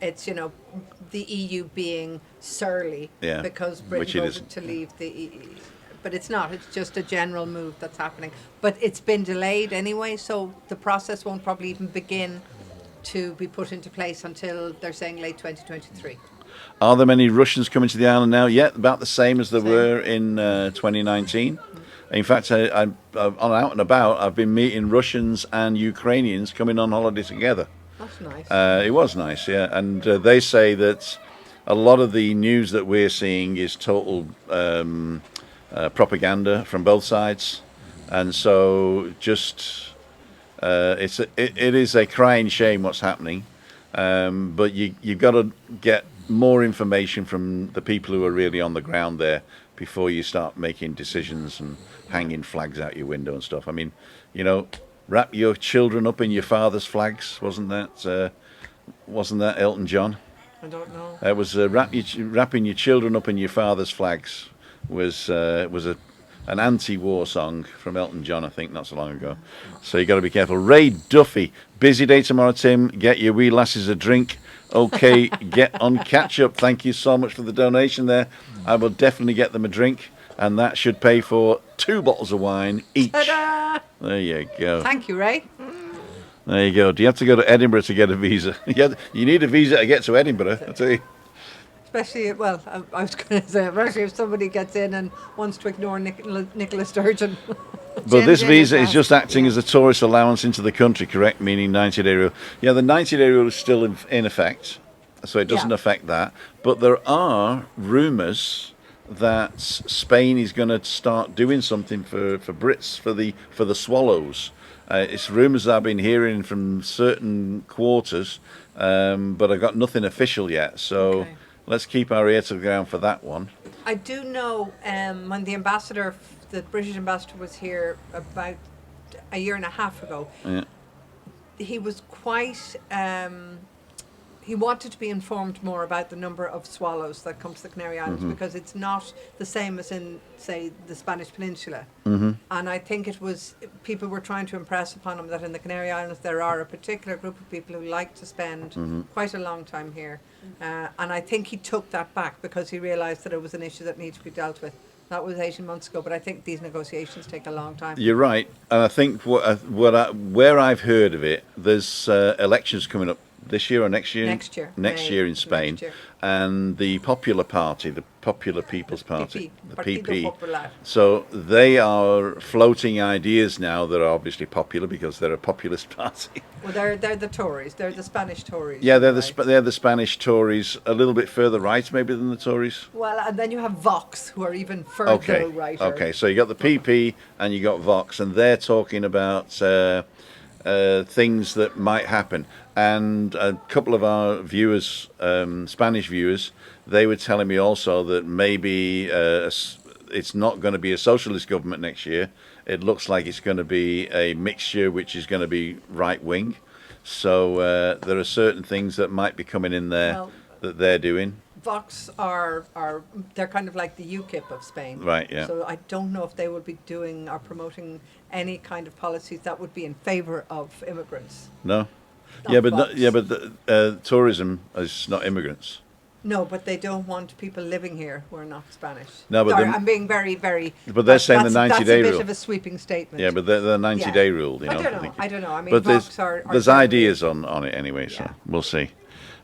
the EU being surly Yeah, because which Britain it voted isn't. to leave the EU. But it's not. It's just a general move that's happening. But it's been delayed anyway, so the process won't probably even begin to be put into place until they're saying late 2023. Are there many Russians coming to the island now? Yeah, about the same as there Same. were in 2019. In fact, I'm on out and about. I've been meeting Russians and Ukrainians coming on holiday together. That's nice. It was nice, yeah. And they say that a lot of the news that we're seeing is total propaganda from both sides, and so just it is a crying shame what's happening. But you've got to get more information from the people who are really on the ground there before you start making decisions and hanging flags out your window and stuff. I mean, wrap your children up in your father's flags. Wasn't that Elton John? I don't know. It was wrapping your children up in your father's flags was an anti-war song from Elton John, I think, not so long ago. So you got to be careful. Ray Duffy, busy day tomorrow, Tim. Get your wee lasses a drink. Okay, get on catch up. Thank you so much for the donation there. I will definitely get them a drink, and that should pay for 2 bottles of wine each. Ta-da! There you go. Thank you, Ray. There you go. Do you have to go to Edinburgh to get a visa? You need a visa to get to Edinburgh, I tell you. Especially, well, I was going to say, especially if somebody gets in and wants to ignore Nicola Sturgeon. But this Jen visa is is just acting as a tourist allowance into the country, correct? Meaning 90-day rule. Yeah, the 90-day rule is still in effect, so it doesn't Yeah. affect that. But there are rumours that Spain is going to start doing something for Brits, for the swallows. It's rumours I've been hearing from certain quarters, but I've got nothing official yet. So Okay. let's keep our ear to the ground for that one. I do know when the British ambassador was here about a year and a half ago, Yeah. he was quite, he wanted to be informed more about the number of swallows that come to the Canary Islands because it's not the same as in, say, the Spanish Peninsula. Mm-hmm. And I think people were trying to impress upon him that in the Canary Islands there are a particular group of people who like to spend quite a long time here. And I think he took that back because he realised that it was an issue that needed to be dealt with. That was 18 months ago, but I think these negotiations take a long time. You're right, and I think where I've heard of it, there's elections coming up this year or next year? Next year. Next May, year in Spain. next year. And the Popular Party, the Popular People's Party, PP, the Partido PP. Popular. So they are floating ideas now that are obviously popular because they're a populist party. Well, they're the Tories. They're the Spanish Tories. Yeah, they're right? they're the Spanish Tories, a little bit further right maybe than the Tories. Well, and then you have Vox, who are even further Okay. right. Okay. So you got the PP and you got Vox, and they're talking about things that might happen. And a couple of our viewers, Spanish viewers, they were telling me also that maybe it's not going to be a socialist government next year. It looks like it's going to be a mixture, which is going to be right wing. So there are certain things that might be coming in there Well, that they're doing. Vox are they're kind of like the UKIP of Spain. Right, yeah. So I don't know if they will be doing or promoting any kind of policies that would be in favour of immigrants. No. Not Yeah, but Vox. tourism is not immigrants. No, but they don't want people living here who are not Spanish. No, but Sorry, the- I'm being very, very. But they're saying the that's 90-day a bit rule. of a sweeping statement. Yeah, but the 90-day rule, you know. I don't know. I mean, But Vox are there's generally- ideas on it anyway, so Yeah. we'll see.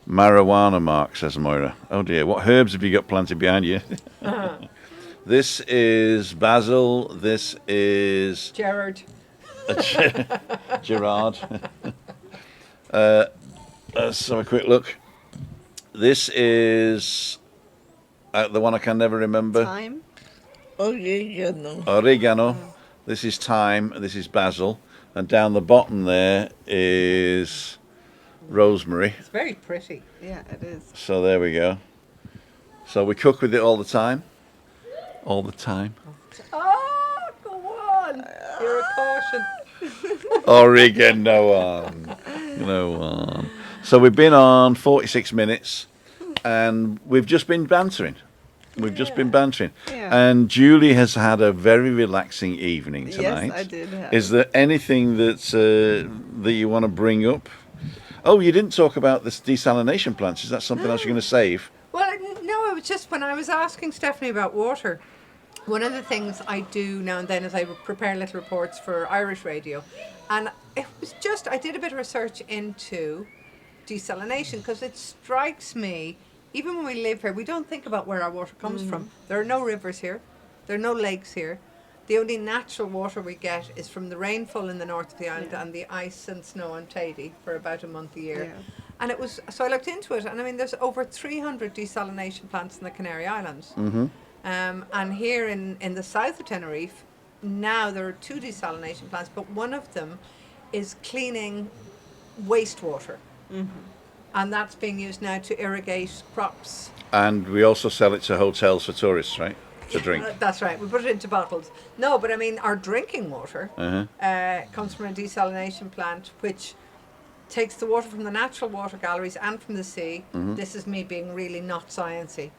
Marijuana, Mark, says Moira. Oh dear, what herbs have you got planted behind you? This is basil. This is Gerard. Gerard. Let's have a quick look. This is the one I can never remember. Thyme. Oregano. Oregano. This is thyme. This is basil. And down the bottom there is rosemary. It's very pretty. Yeah, it is. So there we go. So we cook with it all the time. All the time. Oh, go on. You're a caution. Oregano on. No on. So we've been on 46 minutes and we've just been bantering. We've just been bantering. Yeah. And Julie has had a very relaxing evening tonight. Yes, I did. Have. Is there anything that you want to bring up? Oh, you didn't talk about this desalination plants. Is that something else you're going to save? Well, no, it was just when I was asking Stephanie about water. One of the things I do now and then is I prepare little reports for Irish radio. And it was just, I did a bit of research into desalination because it strikes me, even when we live here, we don't think about where our water comes from. There are no rivers here. There are no lakes here. The only natural water we get is from the rainfall in the north of the island and the ice and snow on Tady for about a month a year. Yeah. And it was, so I looked into it, and I mean, there's over 300 desalination plants in the Canary Islands. Mm-hmm. And here in the south of Tenerife, now there are 2 desalination plants, but one of them is cleaning wastewater. And that's being used now to irrigate crops. And we also sell it to hotels for tourists, right? To drink. That's right. We put it into bottles. No, but I mean, our drinking water comes from a desalination plant, which takes the water from the natural water galleries and from the sea. This is me being really not sciencey.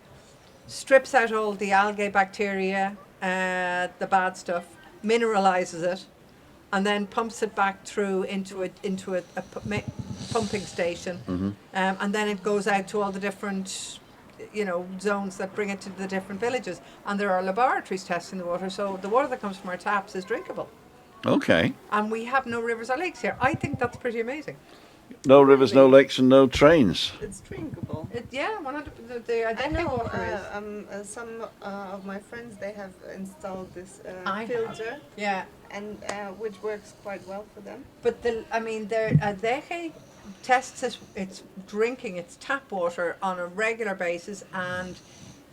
Strips out all the algae, bacteria, the bad stuff, mineralizes it, and then pumps it back through into a pumping station, and then it goes out to all the different, zones that bring it to the different villages. And there are laboratories testing the water, so the water that comes from our taps is drinkable. Okay. And we have no rivers or lakes here. I think that's pretty amazing. No rivers, no lakes, and no trains. It's drinkable. Yeah, 100%. The I identity know water is. some of my friends, they have installed this I have. filter, Yeah. and which works quite well for them. But Deje tests its drinking, its tap water on a regular basis, and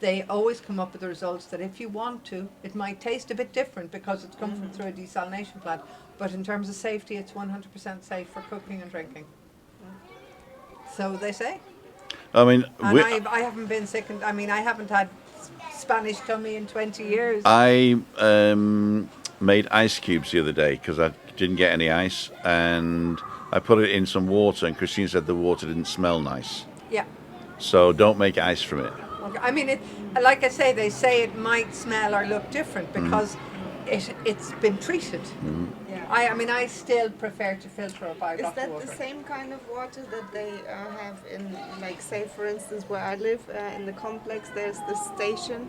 they always come up with the results that if you want to, it might taste a bit different because it's come from through a desalination plant. But in terms of safety, it's 100% safe for cooking and drinking. So they say. I mean, And I haven't been sick, and I mean, I haven't had Spanish tummy in 20 years. I made ice cubes the other day because I didn't get any ice, and I put it in some water, and Christine said the water didn't smell nice. Yeah. So don't make ice from it. Okay. I mean, like I say, they say it might smell or look different because it's been treated. Yeah. I still prefer to filter or buy Is bottled that water. the same kind of water that they have in, like, say, for instance, where I live in the complex? There's the station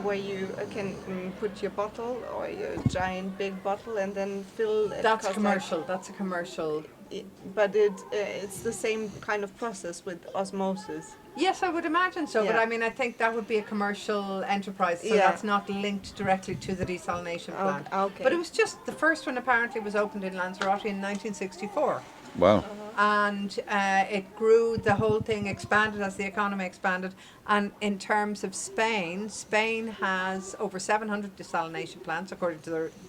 where you can put your bottle or your giant big bottle and then fill it. That's 'cause commercial. That's a commercial but it's the same kind of process with osmosis. Yes, I would imagine so. But Yeah. I mean, I think that would be a commercial enterprise, so Yeah. that's not linked directly to the desalination plant. Okay. But it was just the first one. Apparently, was opened in Lanzarote in 1964, Wow. and it grew. The whole thing expanded as the economy expanded. And in terms of Spain, Spain has over 700 desalination plants, according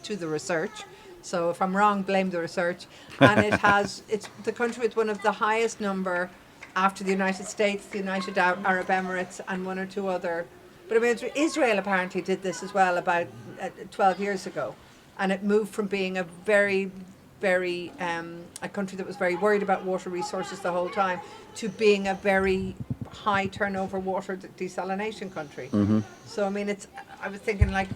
to the research. So if I'm wrong, blame the research. And it's the country with one of the highest number, after the United States, the United Arab Emirates, and one or two other. But I mean, Israel apparently did this as well about 12 years ago. And it moved from being a very, very, a country that was very worried about water resources the whole time, to being a very high turnover water desalination country. So, I mean, I was thinking like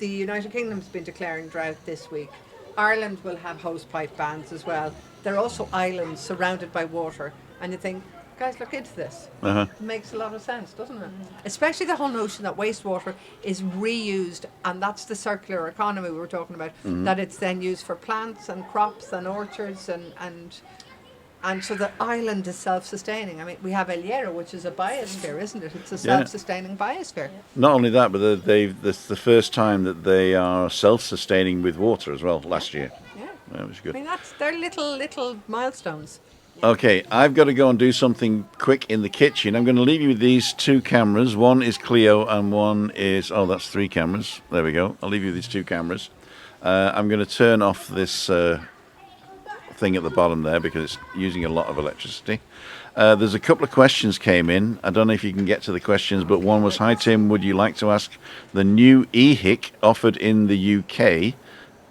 the United Kingdom's been declaring drought this week. Ireland will have hosepipe bans as well. They're also islands surrounded by water. And you think, guys, look into this. It makes a lot of sense, doesn't it? Especially the whole notion that wastewater is reused, and that's the circular economy we were talking about, that it's then used for plants and crops and orchards and so the island is self-sustaining. I mean, we have El Hierro, which is a biosphere, isn't it? It's a self-sustaining biosphere. Not only that, but this is the first time that they are self-sustaining with water as well. Last year, Yeah. that was I good. mean, they're little milestones. Okay, I've got to go and do something quick in the kitchen. I'm going to leave you with these two cameras. One is Clio and one is... Oh, that's 3 cameras. There we go. I'll leave you with these 2 cameras. I'm going to turn off this thing at the bottom there because it's using a lot of electricity. There's a couple of questions came in. I don't know if you can get to the questions, but one was, hi Tim, would you like to ask the new EHIC offered in the UK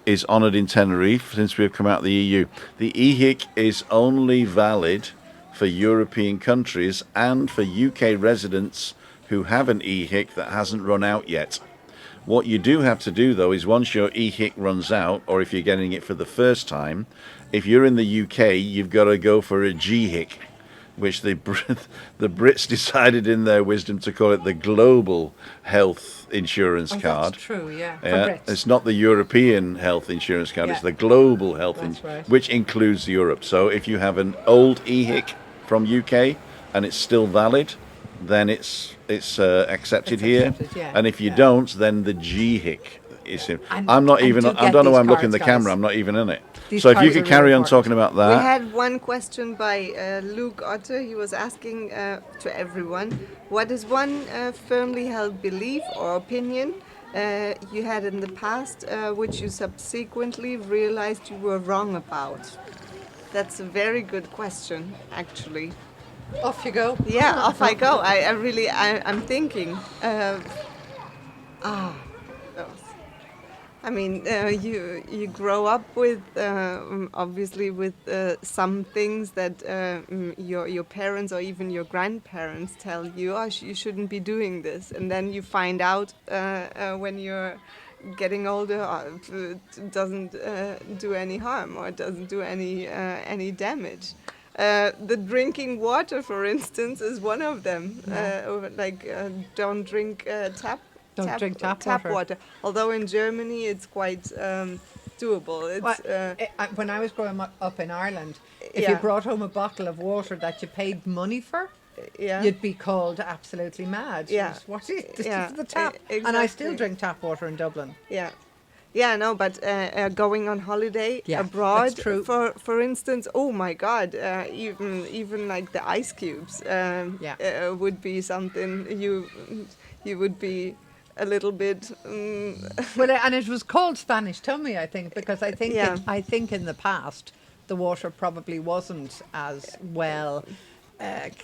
is honoured in Tenerife since we've come out of the EU. The EHIC is only valid for European countries and for UK residents who have an EHIC that hasn't run out yet. What you do have to do, though, is once your EHIC runs out, or if you're getting it for the first time, if you're in the UK, you've got to go for a GHIC, which the Brits decided in their wisdom to call it the Global Health Insurance Card. That's true, yeah. Yeah, For Brits. it's not the European health insurance card, it's Yeah. the global health That's insurance, right. which includes Europe. So if you have an old EHIC from UK and it's still valid, then it's accepted It's here. accepted, yeah, And if you yeah. don't, then the GHIC is in. And- I'm not and even, do I get don't know why these I'm looking at cards, the guys. camera, I'm not even in it. These So if you cards could are carry really on important. talking about We that. had one question by Luke Otter. He was asking to everyone, what is one firmly held belief or opinion you had in the past which you subsequently realized you were wrong about? That's a very good question, actually. Off you go. Yeah, off I go. I'm thinking. I mean, you grow up with obviously with some things that your parents or even your grandparents tell you, oh, you shouldn't be doing this, and then you find out when you're getting older, it doesn't do any harm or it doesn't do any damage. The drinking water, for instance, is one of them. Don't drink Don't drink tap water. Although in Germany it's quite doable. It's When I was growing up in Ireland, if you Yeah. brought home a bottle of water that you paid money for, yeah. you'd be called absolutely mad. Yeah. What is this? Yeah, Is the tap? e- And I still exactly. drink tap water in Dublin. Yeah. Yeah, no, but going on holiday Yeah, abroad, that's true. for instance, oh my God, even like the ice cubes would be something you would be a little bit. Well, and it was called Spanish tummy, I think, because I think Yeah. I think in the past the water probably wasn't as well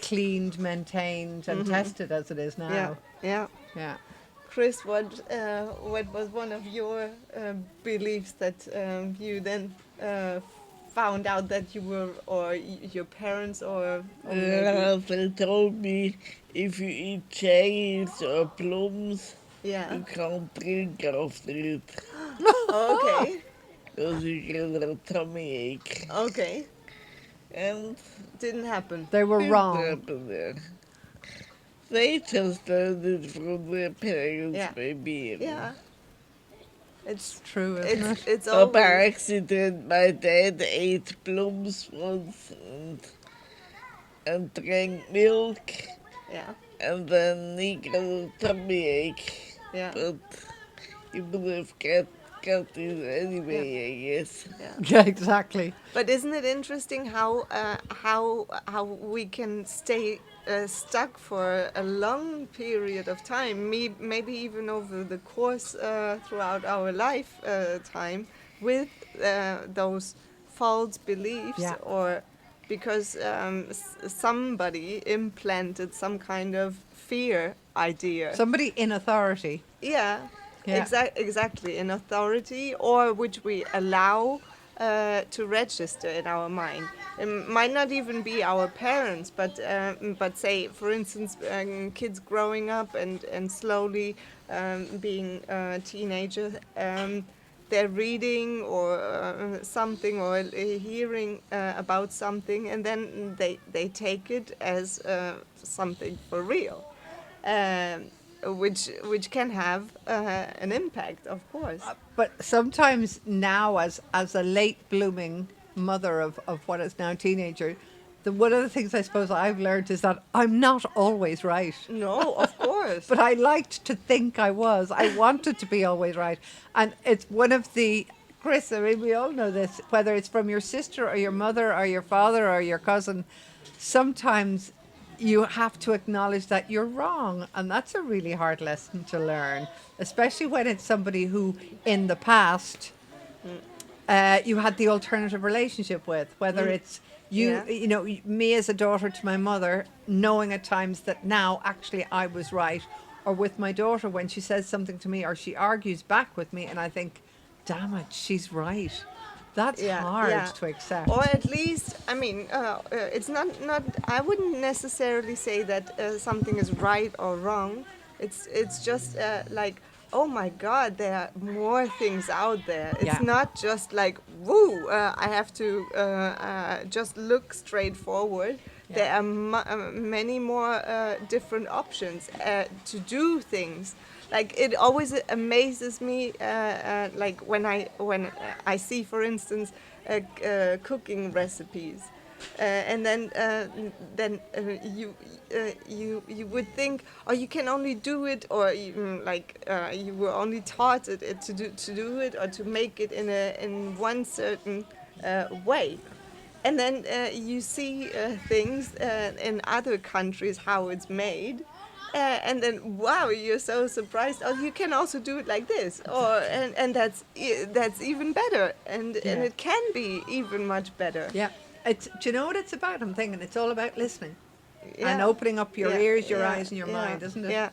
cleaned, maintained, and tested as it is now. Yeah, yeah. Yeah. Chris, what was one of your beliefs that you then found out that you were, or your parents, or maybe, They told me if you eat cherries or plums, yeah. you can't drink after it Okay, because you get a tummy ache. okay. And Didn't happen. They were it wrong. happened there. They just learned it from their parents, Yeah. maybe. Yeah. It's true, isn't it? It's By always accident, my dad ate plums once and drank milk, yeah, and then he got a tummy ache. yeah, But he would have got it anyway, I guess. yeah. Yeah, exactly. But isn't it interesting how we can stay stuck for a long period of time, maybe even over the course throughout our lifetime, with those false beliefs, Yeah. or because somebody implanted some kind of fear idea. Somebody in authority. Yeah, Yeah. exactly. An authority, or which we allow to register in our mind. It might not even be our parents, but say, for instance, kids growing up and slowly being teenagers. They're reading or something, or hearing about something, and then they take it as something for real. Um, which can have an impact, of course. But sometimes now, as a late blooming mother of what is now teenager, one of the things I suppose I've learned is that I'm not always right. No, of course. But I liked to think I was. I wanted to be always right. And it's one of the, Chris, I mean, we all know this, whether it's from your sister or your mother or your father or your cousin, sometimes you have to acknowledge that you're wrong. And that's a really hard lesson to learn, especially when it's somebody who in the past you had the alternative relationship with, whether it's Yeah. you know, me as a daughter to my mother, knowing at times that now actually I was right, or with my daughter when she says something to me or she argues back with me and I think, damn it, she's right. That's hard to accept. Or at least, I mean, it's not. I wouldn't necessarily say that something is right or wrong. It's just like, oh my God, there are more things out there. It's Yeah. not just like, woo, I have to just look straight forward. Yeah. There are many more different options to do things. Like, it always amazes me, like when I see, for instance, cooking recipes, and then you would think, oh, you can only do it, or you were only taught it to do it, or to make it in one certain way. And then you see things in other countries, how it's made, and then wow, you're so surprised. Oh, you can also do it like this, or and that's even better, and it can be even much better. Yeah. Do you know what it's about? I'm thinking it's all about listening and Yeah. opening up your Yeah, ears, your yeah, eyes, and your yeah, mind, isn't it? Yeah.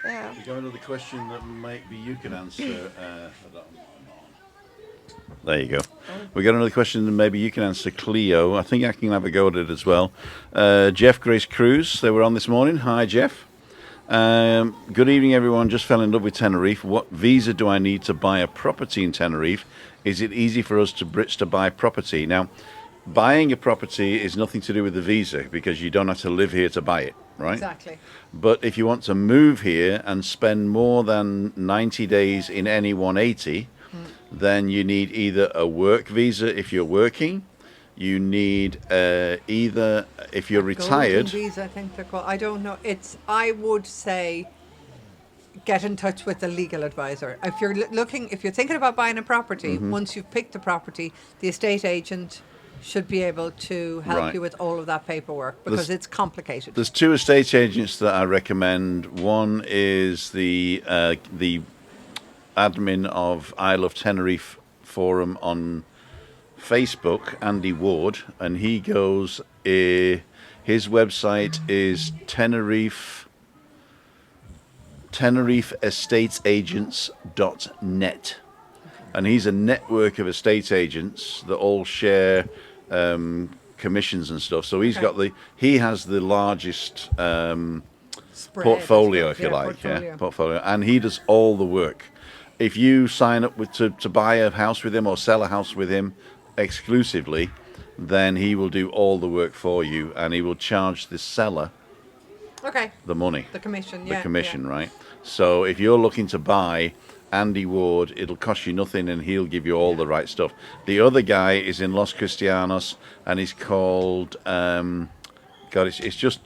Yeah. We got another question that maybe you can answer. There you go. We got another question that maybe you can answer, Cleo. I think I can have a go at it as well. Jeff Grace Cruz, they were on this morning. Hi, Jeff. Good evening, everyone. Just fell in love with Tenerife. What visa do I need to buy a property in Tenerife? Is it easy for us Brits to buy property? Now, buying a property is nothing to do with the visa because you don't have to live here to buy it, right? Exactly. But if you want to move here and spend more than 90 days in any 180, then you need either a work visa if you're working, you need either, if you're retired. Golden visa, I think they're called. I don't know. I would say get in touch with a legal advisor. If you're if you're thinking about buying a property, once you've picked the property, the estate agent should be able to help Right. you with all of that paperwork because it's complicated. There's two estate agents that I recommend. One is the admin of I Love Tenerife forum on Facebook, Andy Ward, and he goes, his website is tenerifeestateagents.net, and he's a network of estate agents that all share commissions and stuff. So he has the largest Spread, portfolio, if you yeah, like, portfolio. portfolio, and he does all the work. If you sign up to buy a house with him or sell a house with him exclusively, then he will do all the work for you, and he will charge the seller Okay. the money, The commission, the yeah. commission, right? So if you're looking to buy Andy Ward. It'll cost you nothing, and he'll give you all the right stuff. The other guy is in Los Cristianos, and he's called. God, it's just.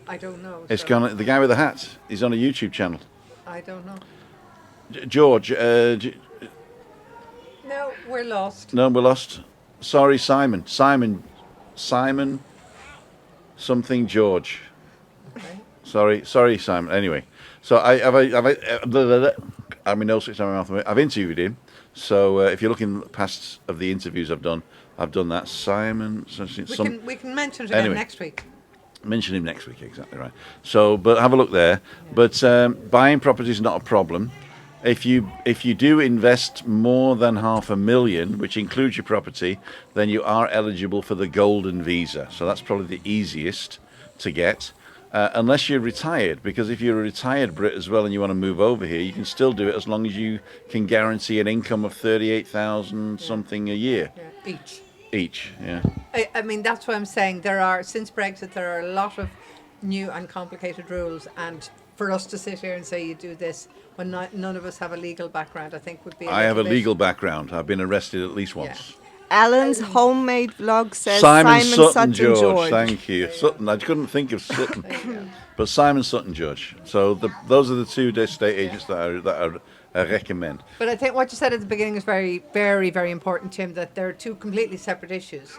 I don't know. It's so gone. The guy with the hat. He's on a YouTube channel. I don't know. George. No, we're lost. No, we're lost. Sorry, Simon. Simon. Something George. Okay. Sorry, Simon. Anyway, so I've interviewed him. So if you're looking past of the interviews I've done that. Simon. We can mention it again next week. Mention him next week, exactly right. So, but have a look there. Yeah. But buying property is not a problem. If you do invest more than $500,000, which includes your property, then you are eligible for the golden visa. So that's probably the easiest to get, unless you're retired. Because if you're a retired Brit as well and you want to move over here, you can still do it as long as you can guarantee an income of 38,000 something a year. Yeah. Each, yeah. I mean, that's what I'm saying. Since Brexit, there are a lot of new and complicated rules, and for us to sit here and say you do this when none of us have a legal background, I think would be. I have a legal background. I've been arrested at least once. Yeah. Alan's homemade vlog says Simon Sutton Sutton George. Thank you, Sutton. I couldn't think of Sutton, but Simon Sutton George. So those are the two estate agents that I recommend. But I think what you said at the beginning is very, very, very important, Tim, that there are two completely separate issues,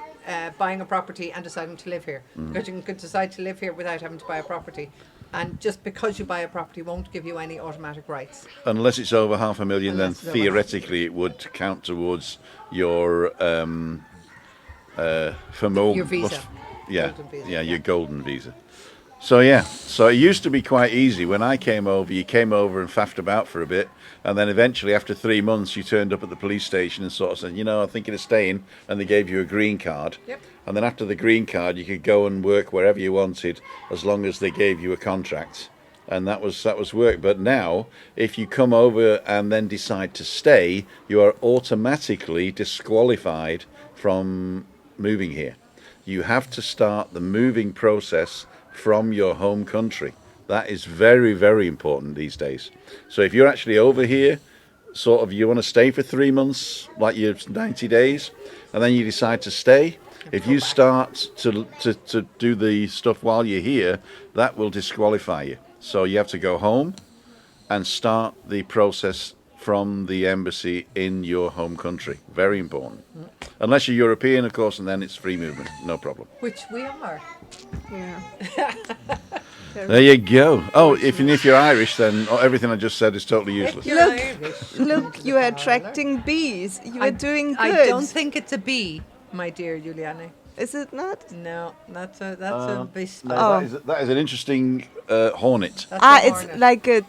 buying a property and deciding to live here. Because you can decide to live here without having to buy a property. And just because you buy a property won't give you any automatic rights. Unless it's over $500,000, then theoretically it would count towards your your visa. Your golden visa. So it used to be quite easy. When I came over, you came over and faffed about for a bit, and then eventually after 3 months you turned up at the police station and sort of said, I'm thinking of staying, and they gave you a green card. Yep. And then after the green card you could go and work wherever you wanted as long as they gave you a contract. And that was work. But now, if you come over and then decide to stay, you are automatically disqualified from moving here. You have to start the moving process from your home country. That is very, very important these days. So if you're actually over here, sort of you want to stay for 3 months, like your 90 days, and then you decide to stay, if you start to do the stuff while you're here, that will disqualify you. So you have to go home and start the process from the embassy in your home country. Very important. Unless you're European, of course, and then it's free movement, no problem. Which we are. Yeah. There you go. Oh, if you're Irish, then everything I just said is totally useless. Look, you are attracting bees. You are doing good. I don't think it's a bee, my dear Juliane. Is it not? No, that's a bee. No, that is an interesting hornet. It's like a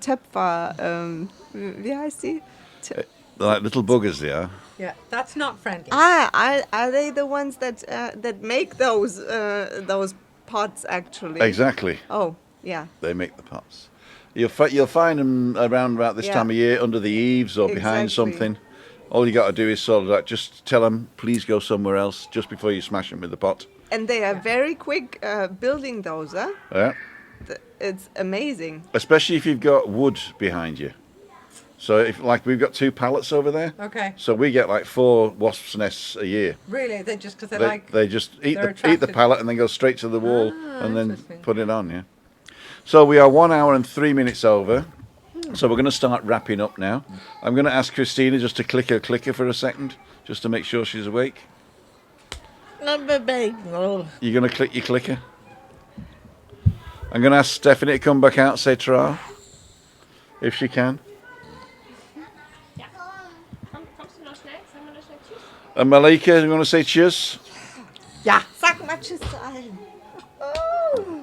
Töpfer. Wie heißt die? Like little buggers they are. Yeah, that's not friendly. Are they the ones that make those pots actually? Exactly. Oh, yeah. They make the pots. You'll find them around about this time of year, under the eaves or behind something. All you got to do is sort of like just tell them, please go somewhere else, just before you smash them with the pot. And they are very quick building those, huh? Yeah. It's amazing. Especially if you've got wood behind you. So if we've got 2 pallets over there. Okay. So we get like 4 wasps' nests a year. Really? They just because they just eat the pallet and then go straight to the wall and then put it on. Yeah. So we are 1 hour and 3 minutes over. So we're going to start wrapping up now. I'm going to ask Christina just to click her clicker for a second, just to make sure she's awake. No. You're going to click your clicker? I'm going to ask Stephanie to come back out, say tra, if she can. And Malika, you want to say cheers? Yeah. Sag mal tschüss zu allen.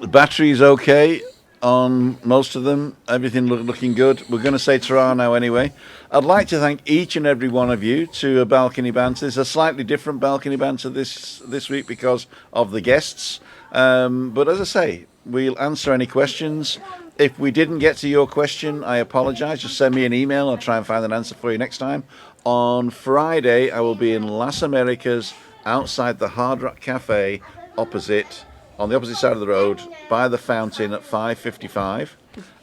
The battery's okay on most of them. Everything looking good. We're going to say ta-ra now anyway. I'd like to thank each and every one of you to a Balcony Banter. It's a slightly different Balcony Banter this week because of the guests. But as I say, we'll answer any questions. If we didn't get to your question, I apologise. Just send me an email. I'll try and find an answer for you next time. On Friday, I will be in Las Americas outside the Hard Rock Cafe opposite on the opposite side of the road by the fountain at 5:55.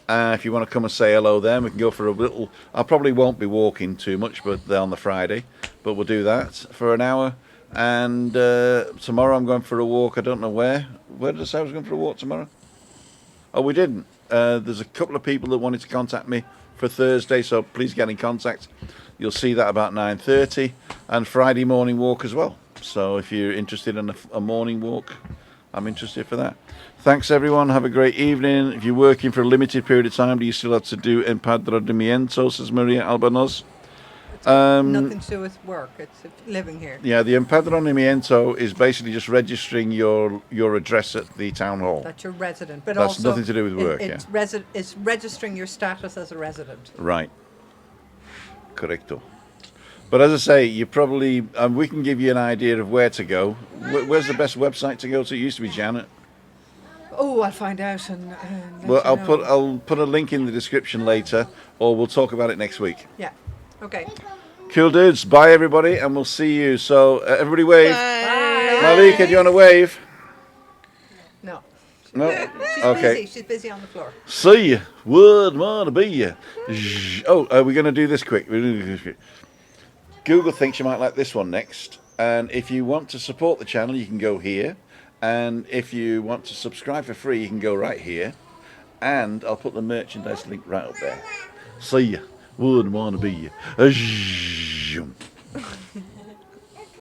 If you want to come and say hello then, we can go for a little... I probably won't be walking too much but on the Friday, but we'll do that for an hour. And tomorrow I'm going for a walk. I don't know where. Where did I say I was going for a walk tomorrow? Oh, we didn't. There's a couple of people that wanted to contact me for Thursday, so please get in contact. You'll see that about 9:30. And Friday morning walk as well. So if you're interested in a morning walk, I'm interested for that. Thanks, everyone. Have a great evening. If you're working for a limited period of time, do you still have to do empadronamiento, says Maria Albanos? Nothing to do with work. It's living here. Yeah, the empadronamiento is basically just registering your address at the town hall. That you're resident. But That's also nothing to do with work, it's registering your status as a resident. Right. Correcto. But as I say, you probably... we can give you an idea of where to go. Where's the best website to go to? It used to be Janet. Oh, I'll find out and let Well, you know. I'll put a link in the description later, or we'll talk about it next week. Yeah. Okay. Cool dudes. Bye, everybody, and we'll see you. So, everybody wave. Bye. Malika, do you want to wave? No. No? She's Okay. busy. She's busy on the floor. See ya. Would want to be ya. Oh, we're going to do this quick. Google thinks you might like this one next. And if you want to support the channel, you can go here. And if you want to subscribe for free, you can go right here. And I'll put the merchandise link right up there. See ya. Wouldn't want to be ya.